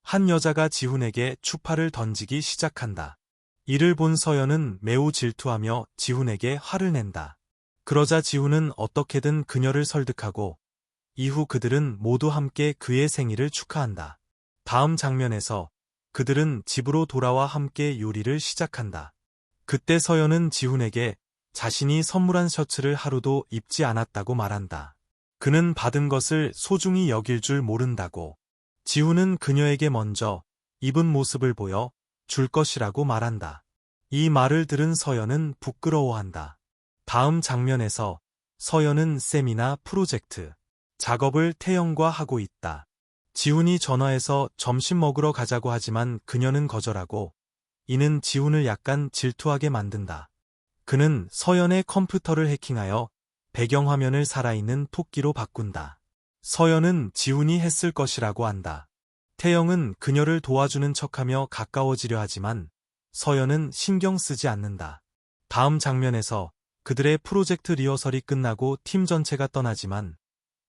한 여자가 지훈에게 추파를 던지기 시작한다. 이를 본 서연은 매우 질투하며 지훈에게 화를 낸다. 그러자 지훈은 어떻게든 그녀를 설득하고 이후 그들은 모두 함께 그의 생일을 축하한다. 다음 장면에서 그들은 집으로 돌아와 함께 요리를 시작한다. 그때 서연은 지훈에게 자신이 선물한 셔츠를 하루도 입지 않았다고 말한다. 그는 받은 것을 소중히 여길 줄 모른다고. 지훈은 그녀에게 먼저 입은 모습을 보여 줄 것이라고 말한다. 이 말을 들은 서연은 부끄러워한다. 다음 장면에서 서연은 세미나 프로젝트 작업을 태영과 하고 있다. 지훈이 전화해서 점심 먹으러 가자고 하지만 그녀는 거절하고 이는 지훈을 약간 질투하게 만든다. 그는 서연의 컴퓨터를 해킹하여 배경화면을 살아있는 토끼로 바꾼다. 서연은 지훈이 했을 것이라고 안다. 태영은 그녀를 도와주는 척하며 가까워지려 하지만 서연은 신경 쓰지 않는다. 다음 장면에서 그들의 프로젝트 리허설이 끝나고 팀 전체가 떠나지만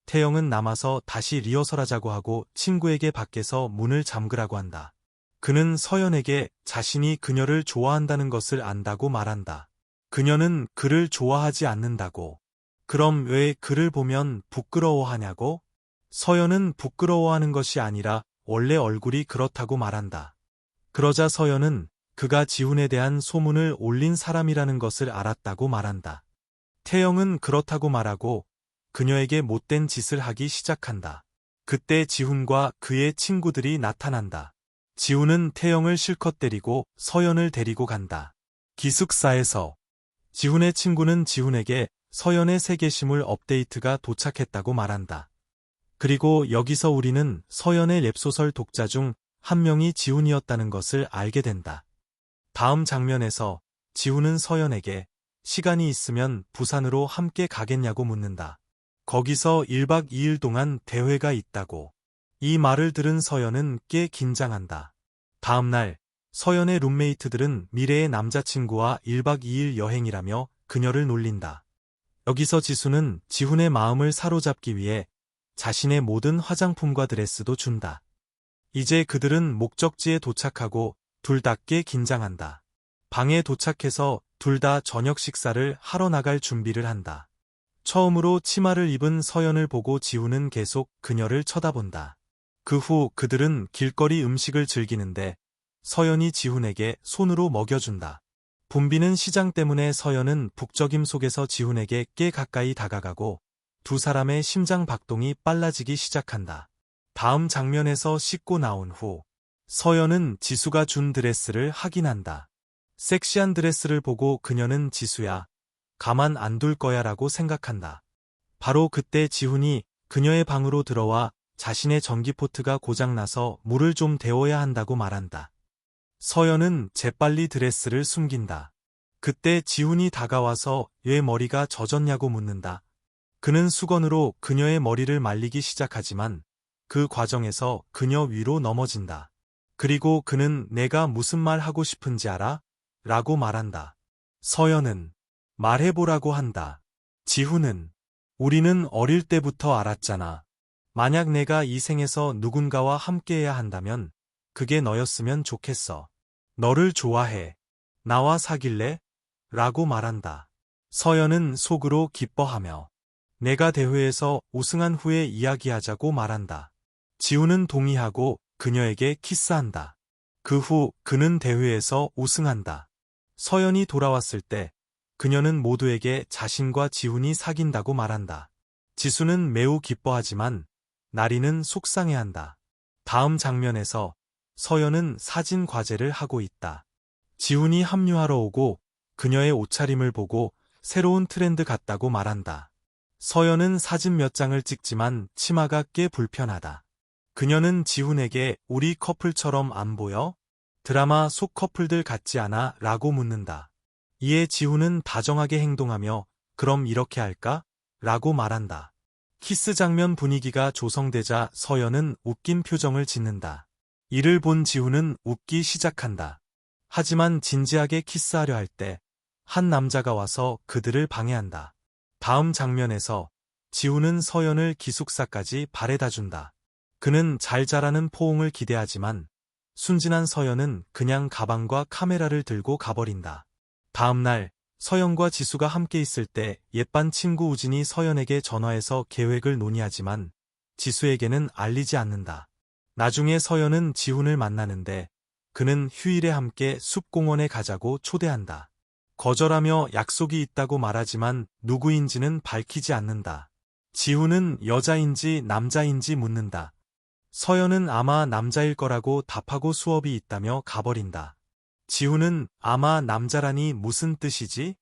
태영은 남아서 다시 리허설하자고 하고 친구에게 밖에서 문을 잠그라고 한다. 그는 서연에게 자신이 그녀를 좋아한다는 것을 안다고 말한다. 그녀는 그를 좋아하지 않는다고. 그럼 왜 그를 보면 부끄러워하냐고? 서연은 부끄러워하는 것이 아니라 원래 얼굴이 그렇다고 말한다. 그러자 서연은 그가 지훈에 대한 소문을 올린 사람이라는 것을 알았다고 말한다. 태영은 그렇다고 말하고 그녀에게 못된 짓을 하기 시작한다. 그때 지훈과 그의 친구들이 나타난다. 지훈은 태영을 실컷 때리고 서연을 데리고 간다. 기숙사에서 지훈의 친구는 지훈에게 서연의 세계시물 업데이트가 도착했다고 말한다. 그리고 여기서 우리는 서연의 랩소설 독자 중 한 명이 지훈이었다는 것을 알게 된다. 다음 장면에서 지훈은 서연에게 시간이 있으면 부산으로 함께 가겠냐고 묻는다. 거기서 1박 2일 동안 대회가 있다고. 이 말을 들은 서연은 꽤 긴장한다. 다음 날 서연의 룸메이트들은 미래의 남자친구와 1박 2일 여행이라며 그녀를 놀린다. 여기서 지수는 지훈의 마음을 사로잡기 위해 자신의 모든 화장품과 드레스도 준다. 이제 그들은 목적지에 도착하고 둘 다 꽤 긴장한다. 방에 도착해서 둘 다 저녁 식사를 하러 나갈 준비를 한다. 처음으로 치마를 입은 서연을 보고 지훈은 계속 그녀를 쳐다본다. 그 후 그들은 길거리 음식을 즐기는데 서연이 지훈에게 손으로 먹여준다. 붐비는 시장 때문에 서연은 북적임 속에서 지훈에게 꽤 가까이 다가가고 두 사람의 심장 박동이 빨라지기 시작한다. 다음 장면에서 씻고 나온 후 서연은 지수가 준 드레스를 확인한다. 섹시한 드레스를 보고 그녀는 지수야, 가만 안 둘 거야 라고 생각한다. 바로 그때 지훈이 그녀의 방으로 들어와 자신의 전기포트가 고장나서 물을 좀 데워야 한다고 말한다. 서연은 재빨리 드레스를 숨긴다. 그때 지훈이 다가와서 왜 머리가 젖었냐고 묻는다. 그는 수건으로 그녀의 머리를 말리기 시작하지만 그 과정에서 그녀 위로 넘어진다. 그리고 그는 내가 무슨 말 하고 싶은지 알아? 라고 말한다. 서연은 말해보라고 한다. 지훈은 우리는 어릴 때부터 알았잖아. 만약 내가 이 생에서 누군가와 함께해야 한다면 그게 너였으면 좋겠어. 너를 좋아해. 나와 사귈래? 라고 말한다. 서연은 속으로 기뻐하며 내가 대회에서 우승한 후에 이야기하자고 말한다. 지훈은 동의하고 그녀에게 키스한다. 그 후 그는 대회에서 우승한다. 서연이 돌아왔을 때 그녀는 모두에게 자신과 지훈이 사귄다고 말한다. 지수는 매우 기뻐하지만 나리는 속상해한다. 다음 장면에서 서연은 사진 과제를 하고 있다. 지훈이 합류하러 오고 그녀의 옷차림을 보고 새로운 트렌드 같다고 말한다. 서연은 사진 몇 장을 찍지만 치마가 꽤 불편하다. 그녀는 지훈에게 우리 커플처럼 안 보여? 드라마 속 커플들 같지 않아? 라고 묻는다. 이에 지훈은 다정하게 행동하며 그럼 이렇게 할까? 라고 말한다. 키스 장면 분위기가 조성되자 서연은 웃긴 표정을 짓는다. 이를 본 지훈은 웃기 시작한다. 하지만 진지하게 키스하려 할 때 한 남자가 와서 그들을 방해한다. 다음 장면에서 지훈은 서연을 기숙사까지 바래다준다. 그는 잘 자라는 포옹을 기대하지만 순진한 서연은 그냥 가방과 카메라를 들고 가버린다. 다음 날 서연과 지수가 함께 있을 때 옛반 친구 우진이 서연에게 전화해서 계획을 논의하지만 지수에게는 알리지 않는다. 나중에 서연은 지훈을 만나는데 그는 휴일에 함께 숲공원에 가자고 초대한다. 거절하며 약속이 있다고 말하지만 누구인지는 밝히지 않는다. 지훈은 여자인지 남자인지 묻는다. 서연은 아마 남자일 거라고 답하고 수업이 있다며 가버린다. 지훈은 아마 남자라니 무슨 뜻이지?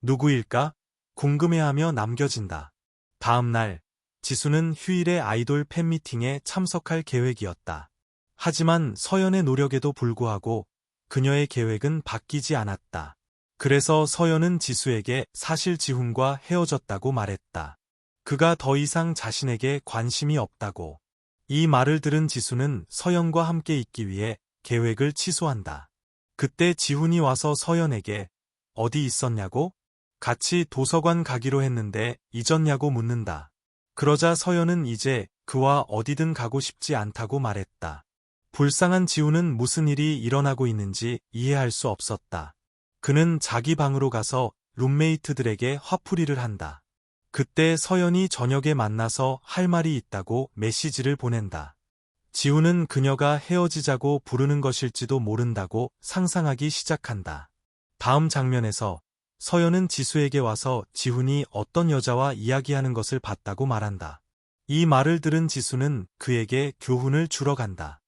누구일까? 궁금해하며 남겨진다. 다음 날 지수는 휴일에 아이돌 팬미팅에 참석할 계획이었다. 하지만 서연의 노력에도 불구하고 그녀의 계획은 바뀌지 않았다. 그래서 서연은 지수에게 사실 지훈과 헤어졌다고 말했다. 그가 더 이상 자신에게 관심이 없다고. 이 말을 들은 지수는 서연과 함께 있기 위해 계획을 취소한다. 그때 지훈이 와서 서연에게 어디 있었냐고? 같이 도서관 가기로 했는데 잊었냐고 묻는다. 그러자 서연은 이제 그와 어디든 가고 싶지 않다고 말했다. 불쌍한 지우는 무슨 일이 일어나고 있는지 이해할 수 없었다. 그는 자기 방으로 가서 룸메이트들에게 화풀이를 한다. 그때 서연이 저녁에 만나서 할 말이 있다고 메시지를 보낸다. 지우는 그녀가 헤어지자고 부르는 것일지도 모른다고 상상하기 시작한다. 다음 장면에서 서연은 지수에게 와서 지훈이 어떤 여자와 이야기하는 것을 봤다고 말한다. 이 말을 들은 지수는 그에게 교훈을 주러 간다.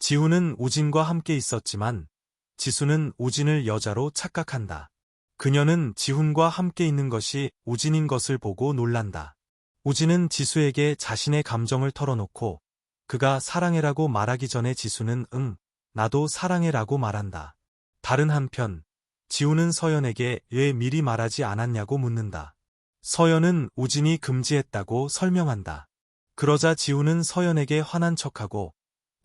지훈은 우진과 함께 있었지만 지수는 우진을 여자로 착각한다. 그녀는 지훈과 함께 있는 것이 우진인 것을 보고 놀란다. 우진은 지수에게 자신의 감정을 털어놓고 그가 사랑해라고 말하기 전에 지수는 응, 나도 사랑해라고 말한다. 다른 한편 지훈은 서연에게 왜 미리 말하지 않았냐고 묻는다. 서연은 우진이 금지했다고 설명한다. 그러자 지훈은 서연에게 화난 척하고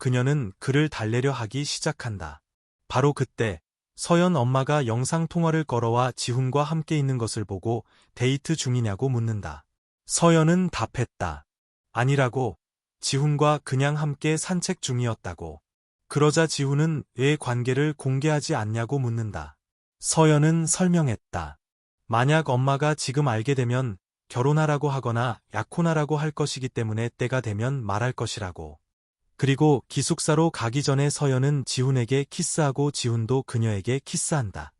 그녀는 그를 달래려 하기 시작한다. 바로 그때 서연 엄마가 영상통화를 걸어와 지훈과 함께 있는 것을 보고 데이트 중이냐고 묻는다. 서연은 답했다. 아니라고, 지훈과 그냥 함께 산책 중이었다고. 그러자 지훈은 왜 관계를 공개하지 않냐고 묻는다. 서연은 설명했다. 만약 엄마가 지금 알게 되면 결혼하라고 하거나 약혼하라고 할 것이기 때문에 때가 되면 말할 것이라고. 그리고 기숙사로 가기 전에 서연은 지훈에게 키스하고 지훈도 그녀에게 키스한다.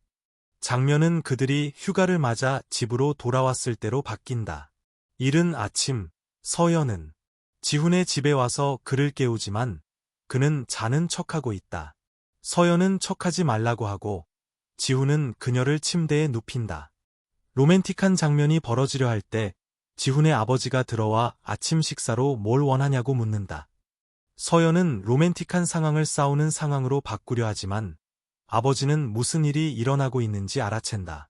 장면은 그들이 휴가를 맞아 집으로 돌아왔을 때로 바뀐다. 이른 아침, 서연은 지훈의 집에 와서 그를 깨우지만 그는 자는 척하고 있다. 서연은 척하지 말라고 하고 지훈은 그녀를 침대에 눕힌다. 로맨틱한 장면이 벌어지려 할 때 지훈의 아버지가 들어와 아침 식사로 뭘 원하냐고 묻는다. 서연은 로맨틱한 상황을 싸우는 상황으로 바꾸려 하지만 아버지는 무슨 일이 일어나고 있는지 알아챈다.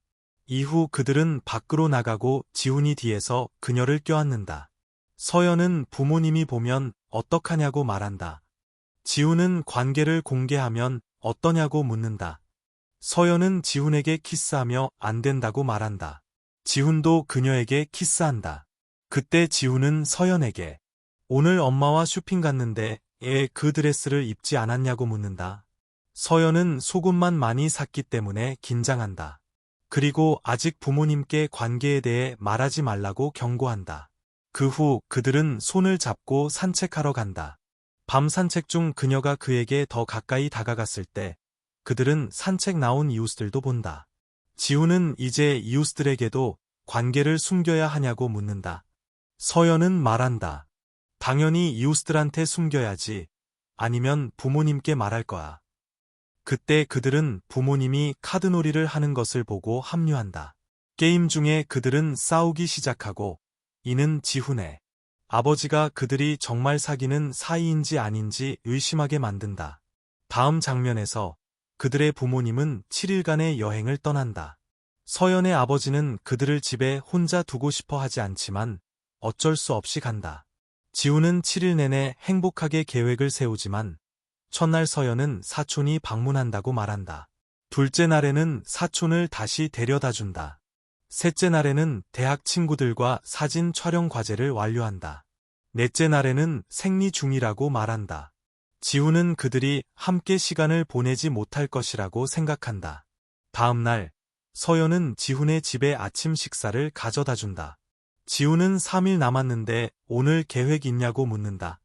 이후 그들은 밖으로 나가고 지훈이 뒤에서 그녀를 껴안는다. 서연은 부모님이 보면 어떡하냐고 말한다. 지훈은 관계를 공개하면 어떠냐고 묻는다. 서연은 지훈에게 키스하며 안 된다고 말한다. 지훈도 그녀에게 키스한다. 그때 지훈은 서연에게 오늘 엄마와 쇼핑 갔는데 애 그 드레스를 입지 않았냐고 묻는다. 서연은 속옷만 많이 샀기 때문에 긴장한다. 그리고 아직 부모님께 관계에 대해 말하지 말라고 경고한다. 그 후 그들은 손을 잡고 산책하러 간다. 밤 산책 중 그녀가 그에게 더 가까이 다가갔을 때 그들은 산책 나온 이웃들도 본다. 지훈은 이제 이웃들에게도 관계를 숨겨야 하냐고 묻는다. 서연은 말한다. 당연히 이웃들한테 숨겨야지. 아니면 부모님께 말할 거야. 그때 그들은 부모님이 카드놀이를 하는 것을 보고 합류한다. 게임 중에 그들은 싸우기 시작하고 이는 지훈의 아버지가 그들이 정말 사귀는 사이인지 아닌지 의심하게 만든다. 다음 장면에서 그들의 부모님은 7일간의 여행을 떠난다. 서연의 아버지는 그들을 집에 혼자 두고 싶어 하지 않지만 어쩔 수 없이 간다. 지훈은 7일 내내 행복하게 계획을 세우지만 첫날 서연은 사촌이 방문한다고 말한다. 둘째 날에는 사촌을 다시 데려다준다. 셋째 날에는 대학 친구들과 사진 촬영 과제를 완료한다. 넷째 날에는 생리 중이라고 말한다. 지훈은 그들이 함께 시간을 보내지 못할 것이라고 생각한다. 다음 날, 서연은 지훈의 집에 아침 식사를 가져다준다. 지훈은 3일 남았는데 오늘 계획 있냐고 묻는다.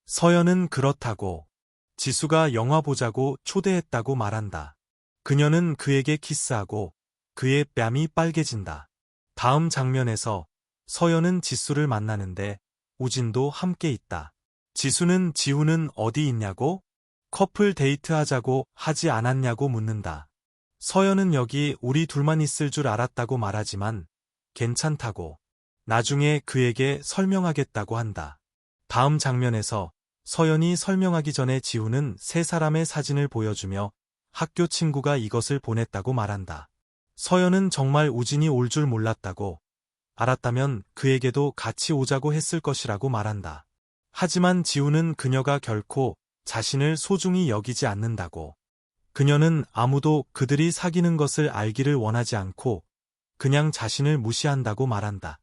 서연은 그렇다고. 지수가 영화 보자고 초대했다고 말한다. 그녀는 그에게 키스하고 그의 뺨이 빨개진다. 다음 장면에서 서연은 지수를 만나는데 우진도 함께 있다. 지수는 지훈은 어디 있냐고? 커플 데이트하자고 하지 않았냐고 묻는다. 서연은 여기 우리 둘만 있을 줄 알았다고 말하지만 괜찮다고. 나중에 그에게 설명하겠다고 한다. 다음 장면에서 서연이 설명하기 전에 지훈은 세 사람의 사진을 보여주며 학교 친구가 이것을 보냈다고 말한다. 서연은 정말 우진이 올 줄 몰랐다고. 알았다면 그에게도 같이 오자고 했을 것이라고 말한다. 하지만 지훈은 그녀가 결코 자신을 소중히 여기지 않는다고. 그녀는 아무도 그들이 사귀는 것을 알기를 원하지 않고 그냥 자신을 무시한다고 말한다.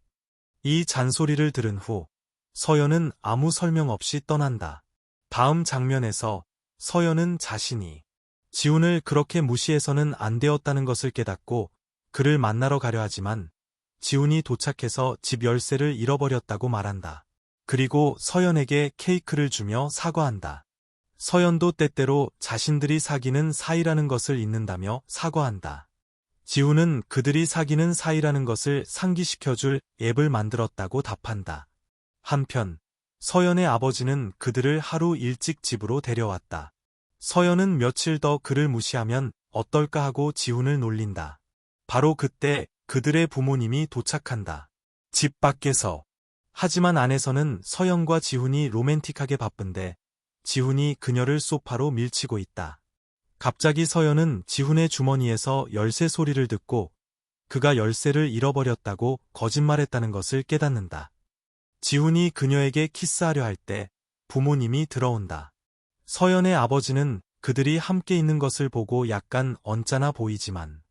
이 잔소리를 들은 후 서연은 아무 설명 없이 떠난다. 다음 장면에서 서연은 자신이 지훈을 그렇게 무시해서는 안 되었다는 것을 깨닫고 그를 만나러 가려 하지만 지훈이 도착해서 집 열쇠를 잃어버렸다고 말한다. 그리고 서연에게 케이크를 주며 사과한다. 서연도 때때로 자신들이 사귀는 사이라는 것을 잊는다며 사과한다. 지훈은 그들이 사귀는 사이라는 것을 상기시켜줄 앱을 만들었다고 답한다. 한편 서연의 아버지는 그들을 하루 일찍 집으로 데려왔다. 서연은 며칠 더 그를 무시하면 어떨까 하고 지훈을 놀린다. 바로 그때 그들의 부모님이 도착한다. 집 밖에서. 하지만 안에서는 서연과 지훈이 로맨틱하게 바쁜데 지훈이 그녀를 소파로 밀치고 있다. 갑자기 서연은 지훈의 주머니에서 열쇠 소리를 듣고 그가 열쇠를 잃어버렸다고 거짓말했다는 것을 깨닫는다. 지훈이 그녀에게 키스하려 할 때 부모님이 들어온다. 서연의 아버지는 그들이 함께 있는 것을 보고 약간 언짢아 보이지만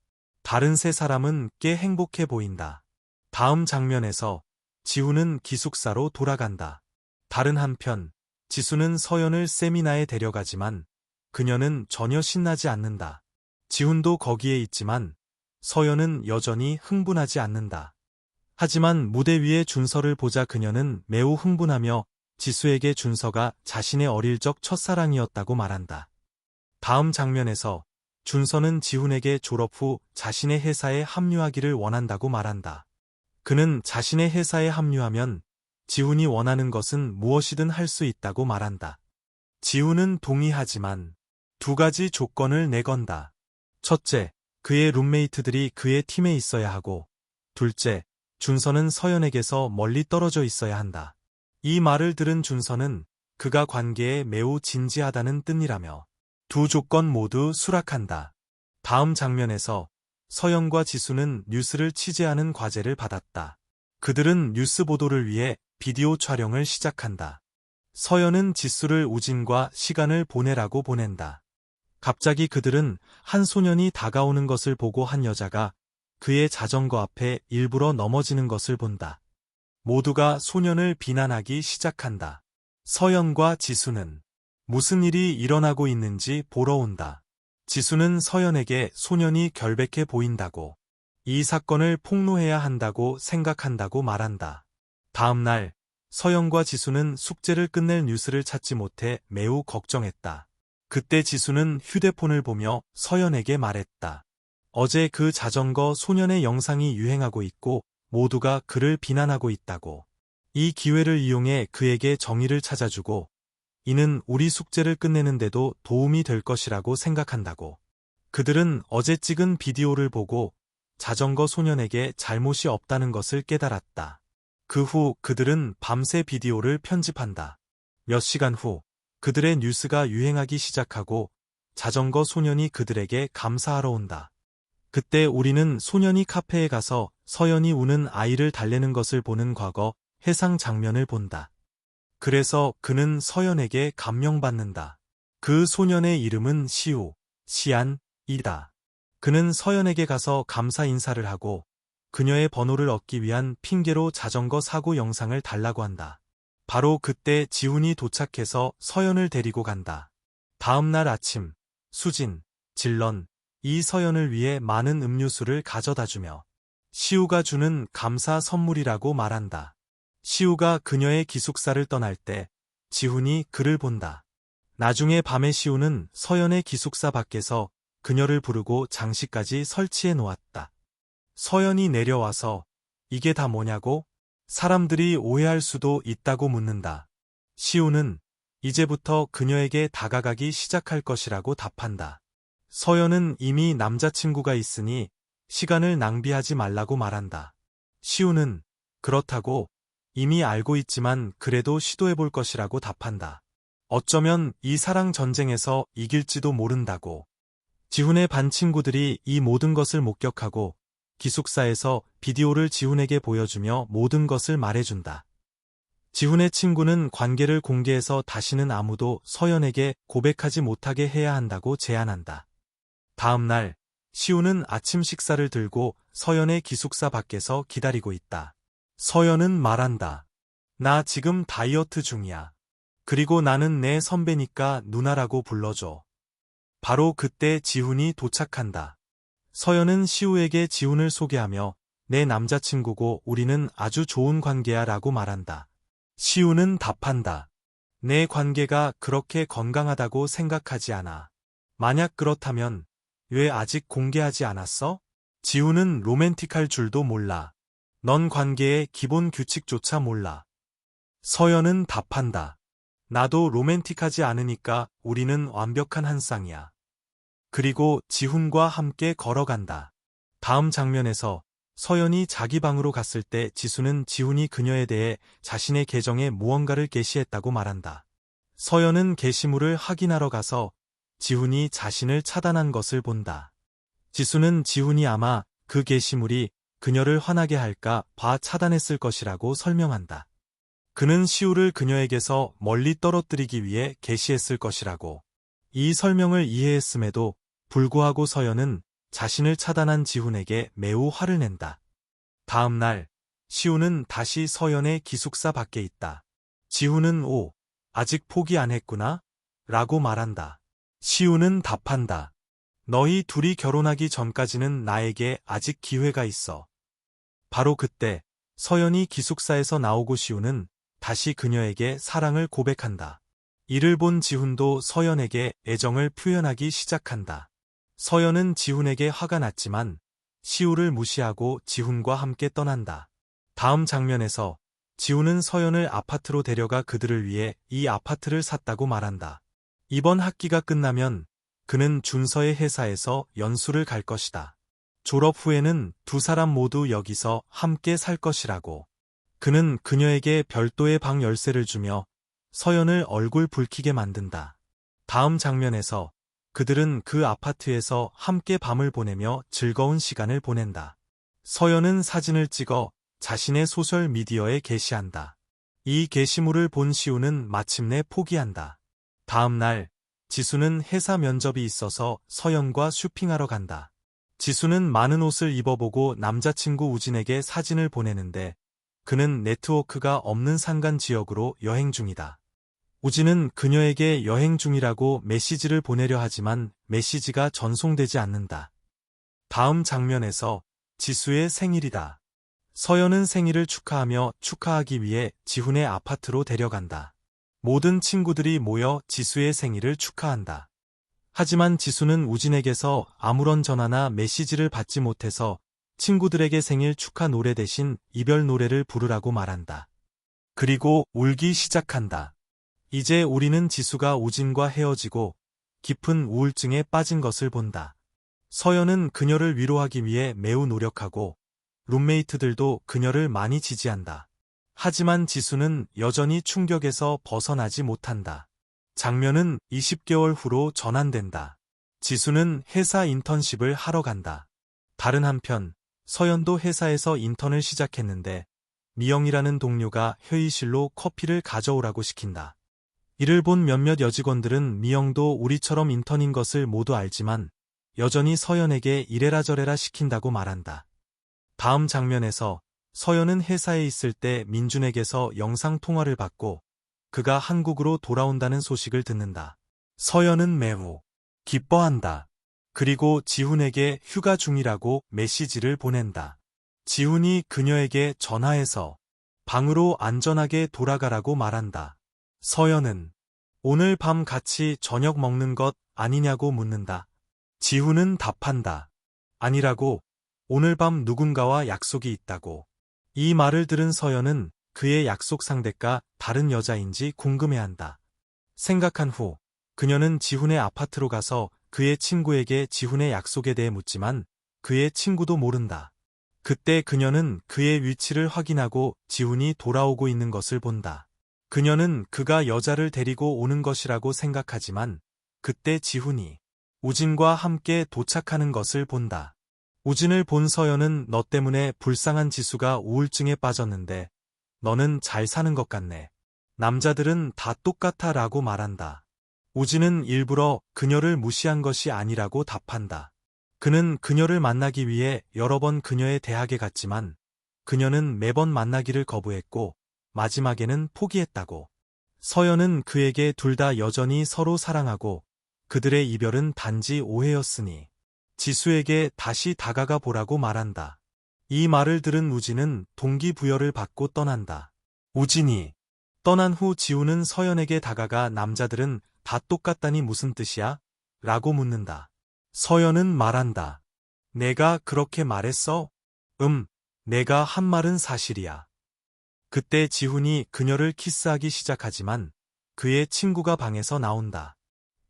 다른 세 사람은 꽤 행복해 보인다. 다음 장면에서 지훈은 기숙사로 돌아간다. 다른 한편 지수는 서연을 세미나에 데려가지만 그녀는 전혀 신나지 않는다. 지훈도 거기에 있지만 서연은 여전히 흥분하지 않는다. 하지만 무대 위에 준서를 보자 그녀는 매우 흥분하며 지수에게 준서가 자신의 어릴 적 첫사랑이었다고 말한다. 다음 장면에서 준서는 지훈에게 졸업 후 자신의 회사에 합류하기를 원한다고 말한다. 그는 자신의 회사에 합류하면 지훈이 원하는 것은 무엇이든 할 수 있다고 말한다. 지훈은 동의하지만 두 가지 조건을 내건다. 첫째, 그의 룸메이트들이 그의 팀에 있어야 하고, 둘째, 준서는 서연에게서 멀리 떨어져 있어야 한다. 이 말을 들은 준서는 그가 관계에 매우 진지하다는 뜻이라며 두 조건 모두 수락한다. 다음 장면에서 서연과 지수는 뉴스를 취재하는 과제를 받았다. 그들은 뉴스 보도를 위해 비디오 촬영을 시작한다. 서연은 지수를 우진과 시간을 보내라고 보낸다. 갑자기 그들은 한 소년이 다가오는 것을 보고 한 여자가 그의 자전거 앞에 일부러 넘어지는 것을 본다. 모두가 소년을 비난하기 시작한다. 서연과 지수는 무슨 일이 일어나고 있는지 보러 온다. 지수는 서연에게 소년이 결백해 보인다고, 이 사건을 폭로해야 한다고 생각한다고 말한다. 다음 날 서연과 지수는 숙제를 끝낼 뉴스를 찾지 못해 매우 걱정했다. 그때 지수는 휴대폰을 보며 서연에게 말했다. 어제 그 자전거 소년의 영상이 유행하고 있고 모두가 그를 비난하고 있다고. 이 기회를 이용해 그에게 정의를 찾아주고 이는 우리 숙제를 끝내는데도 도움이 될 것이라고 생각한다고. 그들은 어제 찍은 비디오를 보고 자전거 소년에게 잘못이 없다는 것을 깨달았다. 그 후 그들은 밤새 비디오를 편집한다. 몇 시간 후 그들의 뉴스가 유행하기 시작하고 자전거 소년이 그들에게 감사하러 온다. 그때 우리는 소년이 카페에 가서 서연이 우는 아이를 달래는 것을 보는 과거 회상 장면을 본다. 그래서 그는 서연에게 감명받는다. 그 소년의 이름은 시우, 시안이다. 그는 서연에게 가서 감사 인사를 하고 그녀의 번호를 얻기 위한 핑계로 자전거 사고 영상을 달라고 한다. 바로 그때 지훈이 도착해서 서연을 데리고 간다. 다음 날 아침, 수진, 질런, 이 서연을 위해 많은 음료수를 가져다주며 시우가 주는 감사 선물이라고 말한다. 시우가 그녀의 기숙사를 떠날 때 지훈이 그를 본다. 나중에 밤에 시우는 서연의 기숙사 밖에서 그녀를 부르고 장식까지 설치해 놓았다. 서연이 내려와서 이게 다 뭐냐고? 사람들이 오해할 수도 있다고 묻는다. 시우는 이제부터 그녀에게 다가가기 시작할 것이라고 답한다. 서연은 이미 남자친구가 있으니 시간을 낭비하지 말라고 말한다. 시우는 그렇다고 이미 알고 있지만 그래도 시도해볼 것이라고 답한다. 어쩌면 이 사랑 전쟁에서 이길지도 모른다고. 지훈의 반 친구들이 이 모든 것을 목격하고 기숙사에서 비디오를 지훈에게 보여주며 모든 것을 말해준다. 지훈의 친구는 관계를 공개해서 다시는 아무도 서연에게 고백하지 못하게 해야 한다고 제안한다. 다음 날 시우는 아침 식사를 들고 서연의 기숙사 밖에서 기다리고 있다. 서연은 말한다. 나 지금 다이어트 중이야. 그리고 나는 내 선배니까 누나라고 불러줘. 바로 그때 지훈이 도착한다. 서연은 시우에게 지훈을 소개하며 내 남자친구고 우리는 아주 좋은 관계야 라고 말한다. 시우는 답한다. 내 관계가 그렇게 건강하다고 생각하지 않아. 만약 그렇다면 왜 아직 공개하지 않았어? 지훈은 로맨틱할 줄도 몰라. 넌 관계의 기본 규칙조차 몰라. 서연은 답한다. 나도 로맨틱하지 않으니까 우리는 완벽한 한 쌍이야. 그리고 지훈과 함께 걸어간다. 다음 장면에서 서연이 자기 방으로 갔을 때 지수는 지훈이 그녀에 대해 자신의 계정에 무언가를 게시했다고 말한다. 서연은 게시물을 확인하러 가서 지훈이 자신을 차단한 것을 본다. 지수는 지훈이 아마 그 게시물이 그녀를 화나게 할까 봐 차단했을 것이라고 설명한다. 그는 시우를 그녀에게서 멀리 떨어뜨리기 위해 게시했을 것이라고. 이 설명을 이해했음에도 불구하고 서연은 자신을 차단한 지훈에게 매우 화를 낸다. 다음 날, 시우는 다시 서연의 기숙사 밖에 있다. 지훈은 아직 포기 안 했구나? 라고 말한다. 시우는 답한다. 너희 둘이 결혼하기 전까지는 나에게 아직 기회가 있어. 바로 그때 서연이 기숙사에서 나오고 시우는 다시 그녀에게 사랑을 고백한다. 이를 본 지훈도 서연에게 애정을 표현하기 시작한다. 서연은 지훈에게 화가 났지만 시우를 무시하고 지훈과 함께 떠난다. 다음 장면에서 지훈은 서연을 아파트로 데려가 그들을 위해 이 아파트를 샀다고 말한다. 이번 학기가 끝나면 그는 준서의 회사에서 연수를 갈 것이다. 졸업 후에는 두 사람 모두 여기서 함께 살 것이라고. 그는 그녀에게 별도의 방 열쇠를 주며 서연을 얼굴 붉히게 만든다. 다음 장면에서 그들은 그 아파트에서 함께 밤을 보내며 즐거운 시간을 보낸다. 서연은 사진을 찍어 자신의 소셜미디어에 게시한다. 이 게시물을 본 시우는 마침내 포기한다. 다음 날, 지수는 회사 면접이 있어서 서연과 쇼핑하러 간다. 지수는 많은 옷을 입어보고 남자친구 우진에게 사진을 보내는데 그는 네트워크가 없는 산간 지역으로 여행 중이다. 우진은 그녀에게 여행 중이라고 메시지를 보내려 하지만 메시지가 전송되지 않는다. 다음 장면에서 지수의 생일이다. 서연은 생일을 축하하며 축하하기 위해 지훈의 아파트로 데려간다. 모든 친구들이 모여 지수의 생일을 축하한다. 하지만 지수는 우진에게서 아무런 전화나 메시지를 받지 못해서 친구들에게 생일 축하 노래 대신 이별 노래를 부르라고 말한다. 그리고 울기 시작한다. 이제 우리는 지수가 우진과 헤어지고 깊은 우울증에 빠진 것을 본다. 서연은 그녀를 위로하기 위해 매우 노력하고 룸메이트들도 그녀를 많이 지지한다. 하지만 지수는 여전히 충격에서 벗어나지 못한다. 장면은 20개월 후로 전환된다. 지수는 회사 인턴십을 하러 간다. 다른 한편 서연도 회사에서 인턴을 시작했는데 미영이라는 동료가 회의실로 커피를 가져오라고 시킨다. 이를 본 몇몇 여직원들은 미영도 우리처럼 인턴인 것을 모두 알지만 여전히 서연에게 이래라 저래라 시킨다고 말한다. 다음 장면에서 서연은 회사에 있을 때 민준에게서 영상통화를 받고 그가 한국으로 돌아온다는 소식을 듣는다. 서연은 매우 기뻐한다. 그리고 지훈에게 휴가 중이라고 메시지를 보낸다. 지훈이 그녀에게 전화해서 방으로 안전하게 돌아가라고 말한다. 서연은 오늘 밤 같이 저녁 먹는 것 아니냐고 묻는다. 지훈은 답한다. 아니라고, 오늘 밤 누군가와 약속이 있다고. 이 말을 들은 서연은 그의 약속 상대가 다른 여자인지 궁금해한다. 생각한 후 그녀는 지훈의 아파트로 가서 그의 친구에게 지훈의 약속에 대해 묻지만 그의 친구도 모른다. 그때 그녀는 그의 위치를 확인하고 지훈이 돌아오고 있는 것을 본다. 그녀는 그가 여자를 데리고 오는 것이라고 생각하지만 그때 지훈이 우진과 함께 도착하는 것을 본다. 우진을 본 서연은 너 때문에 불쌍한 지수가 우울증에 빠졌는데 너는 잘 사는 것 같네. 남자들은 다 똑같아 라고 말한다. 우진은 일부러 그녀를 무시한 것이 아니라고 답한다. 그는 그녀를 만나기 위해 여러 번 그녀의 대학에 갔지만 그녀는 매번 만나기를 거부했고 마지막에는 포기했다고. 서연은 그에게 둘 다 여전히 서로 사랑하고 그들의 이별은 단지 오해였으니 지수에게 다시 다가가 보라고 말한다. 이 말을 들은 우진은 동기부여를 받고 떠난다. 우진이 떠난 후 지우는 서연에게 다가가 남자들은 다 똑같다니 무슨 뜻이야? 라고 묻는다. 서연은 말한다. 내가 그렇게 말했어? 내가 한 말은 사실이야. 그때 지훈이 그녀를 키스하기 시작하지만 그의 친구가 방에서 나온다.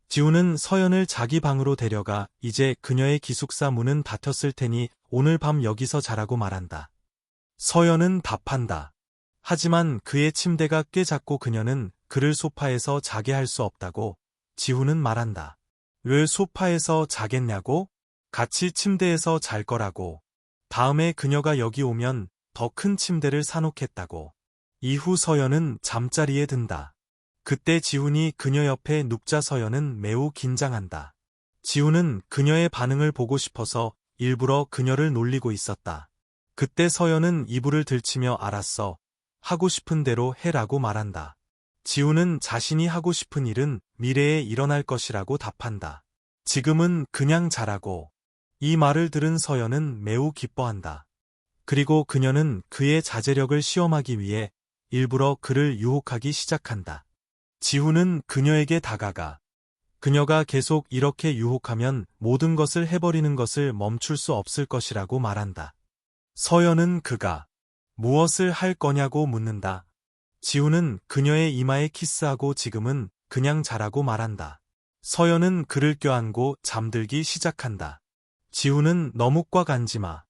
지훈은 서연을 자기 방으로 데려가 이제 그녀의 기숙사 문은 닫혔을 테니 오늘 밤 여기서 자라고 말한다. 서연은 답한다. 하지만 그의 침대가 꽤 작고 그녀는 그를 소파에서 자게 할 수 없다고 지훈은 말한다. 왜 소파에서 자겠냐고? 같이 침대에서 잘 거라고. 다음에 그녀가 여기 오면 더 큰 침대를 사놓겠다고. 이후 서연은 잠자리에 든다. 그때 지훈이 그녀 옆에 눕자 서연은 매우 긴장한다. 지훈은 그녀의 반응을 보고 싶어서 일부러 그녀를 놀리고 있었다. 그때 서연은 이불을 들치며 알았어. 하고 싶은 대로 해라고 말한다. 지훈은 자신이 하고 싶은 일은 미래에 일어날 것이라고 답한다. 지금은 그냥 자라고. 이 말을 들은 서연은 매우 기뻐한다. 그리고 그녀는 그의 자제력을 시험하기 위해 일부러 그를 유혹하기 시작한다. 지훈은 그녀에게 다가가 그녀가 계속 이렇게 유혹하면 모든 것을 해버리는 것을 멈출 수 없을 것이라고 말한다. 서연은 그가 무엇을 할 거냐고 묻는다. 지훈은 그녀의 이마에 키스하고 지금은 그냥 자라고 말한다. 서연은 그를 껴안고 잠들기 시작한다. 지훈은 너무 꽉 앉지 마.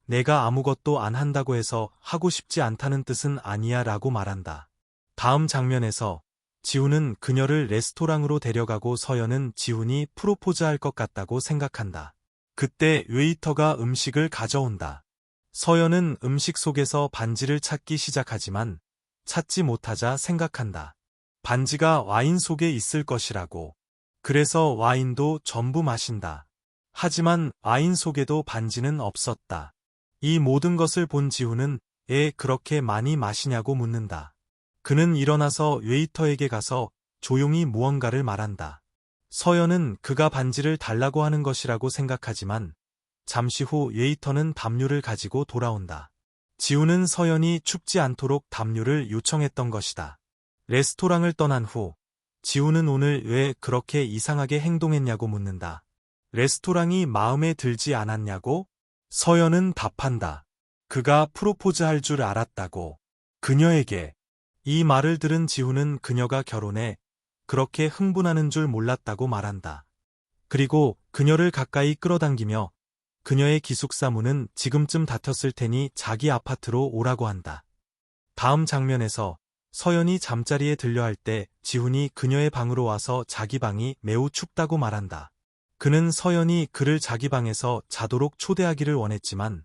내가 아무것도 안 한다고 해서 하고 싶지 않다는 뜻은 아니야 라고 말한다. 다음 장면에서 지훈은 그녀를 레스토랑으로 데려가고 서연은 지훈이 프로포즈할 것 같다고 생각한다. 그때 웨이터가 음식을 가져온다. 서연은 음식 속에서 반지를 찾기 시작하지만 찾지 못하자 생각한다. 반지가 와인 속에 있을 것이라고. 그래서 와인도 전부 마신다. 하지만 와인 속에도 반지는 없었다. 이 모든 것을 본 지훈은 애 그렇게 많이 마시냐고 묻는다. 그는 일어나서 웨이터에게 가서 조용히 무언가를 말한다. 서연은 그가 반지를 달라고 하는 것이라고 생각하지만 잠시 후 웨이터는 담요를 가지고 돌아온다. 지훈은 서연이 춥지 않도록 담요를 요청했던 것이다. 레스토랑을 떠난 후 지훈은 오늘 왜 그렇게 이상하게 행동했냐고 묻는다. 레스토랑이 마음에 들지 않았냐고? 서연은 답한다. 그가 프로포즈할 줄 알았다고. 그녀에게. 이 말을 들은 지훈은 그녀가 결혼해 그렇게 흥분하는 줄 몰랐다고 말한다. 그리고 그녀를 가까이 끌어당기며 그녀의 기숙사 문은 지금쯤 닫혔을 테니 자기 아파트로 오라고 한다. 다음 장면에서 서연이 잠자리에 들려할 때 지훈이 그녀의 방으로 와서 자기 방이 매우 춥다고 말한다. 그는 서연이 그를 자기 방에서 자도록 초대하기를 원했지만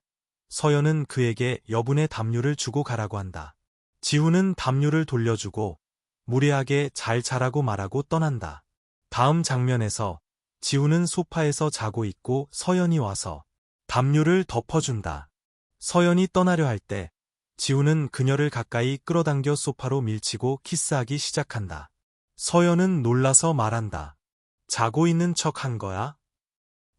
서연은 그에게 여분의 담요를 주고 가라고 한다. 지훈은 담요를 돌려주고 무례하게 잘 자라고 말하고 떠난다. 다음 장면에서 지훈은 소파에서 자고 있고 서연이 와서 담요를 덮어준다. 서연이 떠나려 할 때 지훈은 그녀를 가까이 끌어당겨 소파로 밀치고 키스하기 시작한다. 서연은 놀라서 말한다. 자고 있는 척 한 거야?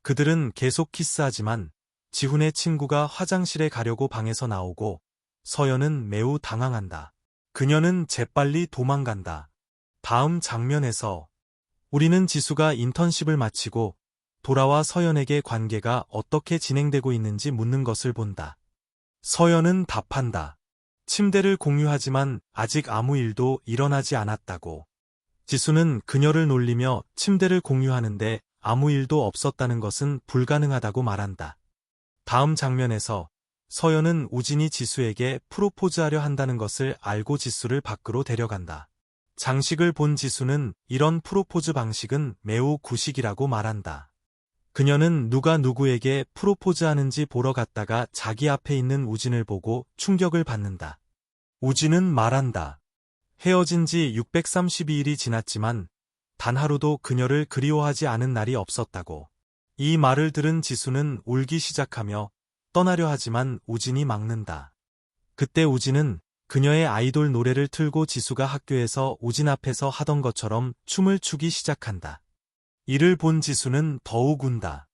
그들은 계속 키스하지만 지훈의 친구가 화장실에 가려고 방에서 나오고 서연은 매우 당황한다. 그녀는 재빨리 도망간다. 다음 장면에서 우리는 지수가 인턴십을 마치고 돌아와 서연에게 관계가 어떻게 진행되고 있는지 묻는 것을 본다. 서연은 답한다. 침대를 공유하지만 아직 아무 일도 일어나지 않았다고. 지수는 그녀를 놀리며 침대를 공유하는데 아무 일도 없었다는 것은 불가능하다고 말한다. 다음 장면에서 서연은 우진이 지수에게 프로포즈하려 한다는 것을 알고 지수를 밖으로 데려간다. 장식을 본 지수는 이런 프로포즈 방식은 매우 구식이라고 말한다. 그녀는 누가 누구에게 프로포즈하는지 보러 갔다가 자기 앞에 있는 우진을 보고 충격을 받는다. 우진은 말한다. 헤어진 지 632일이 지났지만 단 하루도 그녀를 그리워하지 않은 날이 없었다고. 이 말을 들은 지수는 울기 시작하며 떠나려 하지만 우진이 막는다. 그때 우진은 그녀의 아이돌 노래를 틀고 지수가 학교에서 우진 앞에서 하던 것처럼 춤을 추기 시작한다. 이를 본 지수는 더욱 운다.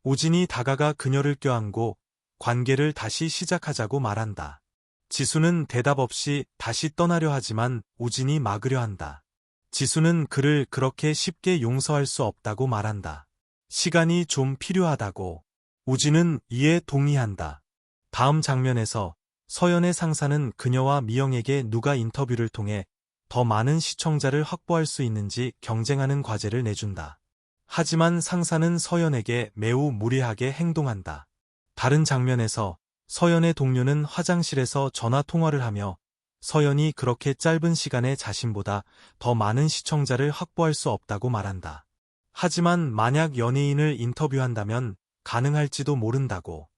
우진이 다가가 그녀를 껴안고 관계를 다시 시작하자고 말한다. 지수는 대답 없이 다시 떠나려 하지만 우진이 막으려 한다. 지수는 그를 그렇게 쉽게 용서할 수 없다고 말한다. 시간이 좀 필요하다고. 우진은 이에 동의한다. 다음 장면에서 서연의 상사는 그녀와 미영에게 누가 인터뷰를 통해 더 많은 시청자를 확보할 수 있는지 경쟁하는 과제를 내준다. 하지만 상사는 서연에게 매우 무례하게 행동한다. 다른 장면에서 서연의 동료는 화장실에서 전화 통화를 하며 서연이 그렇게 짧은 시간에 자신보다 더 많은 시청자를 확보할 수 없다고 말한다. 하지만 만약 연예인을 인터뷰한다면 가능할지도 모른다고.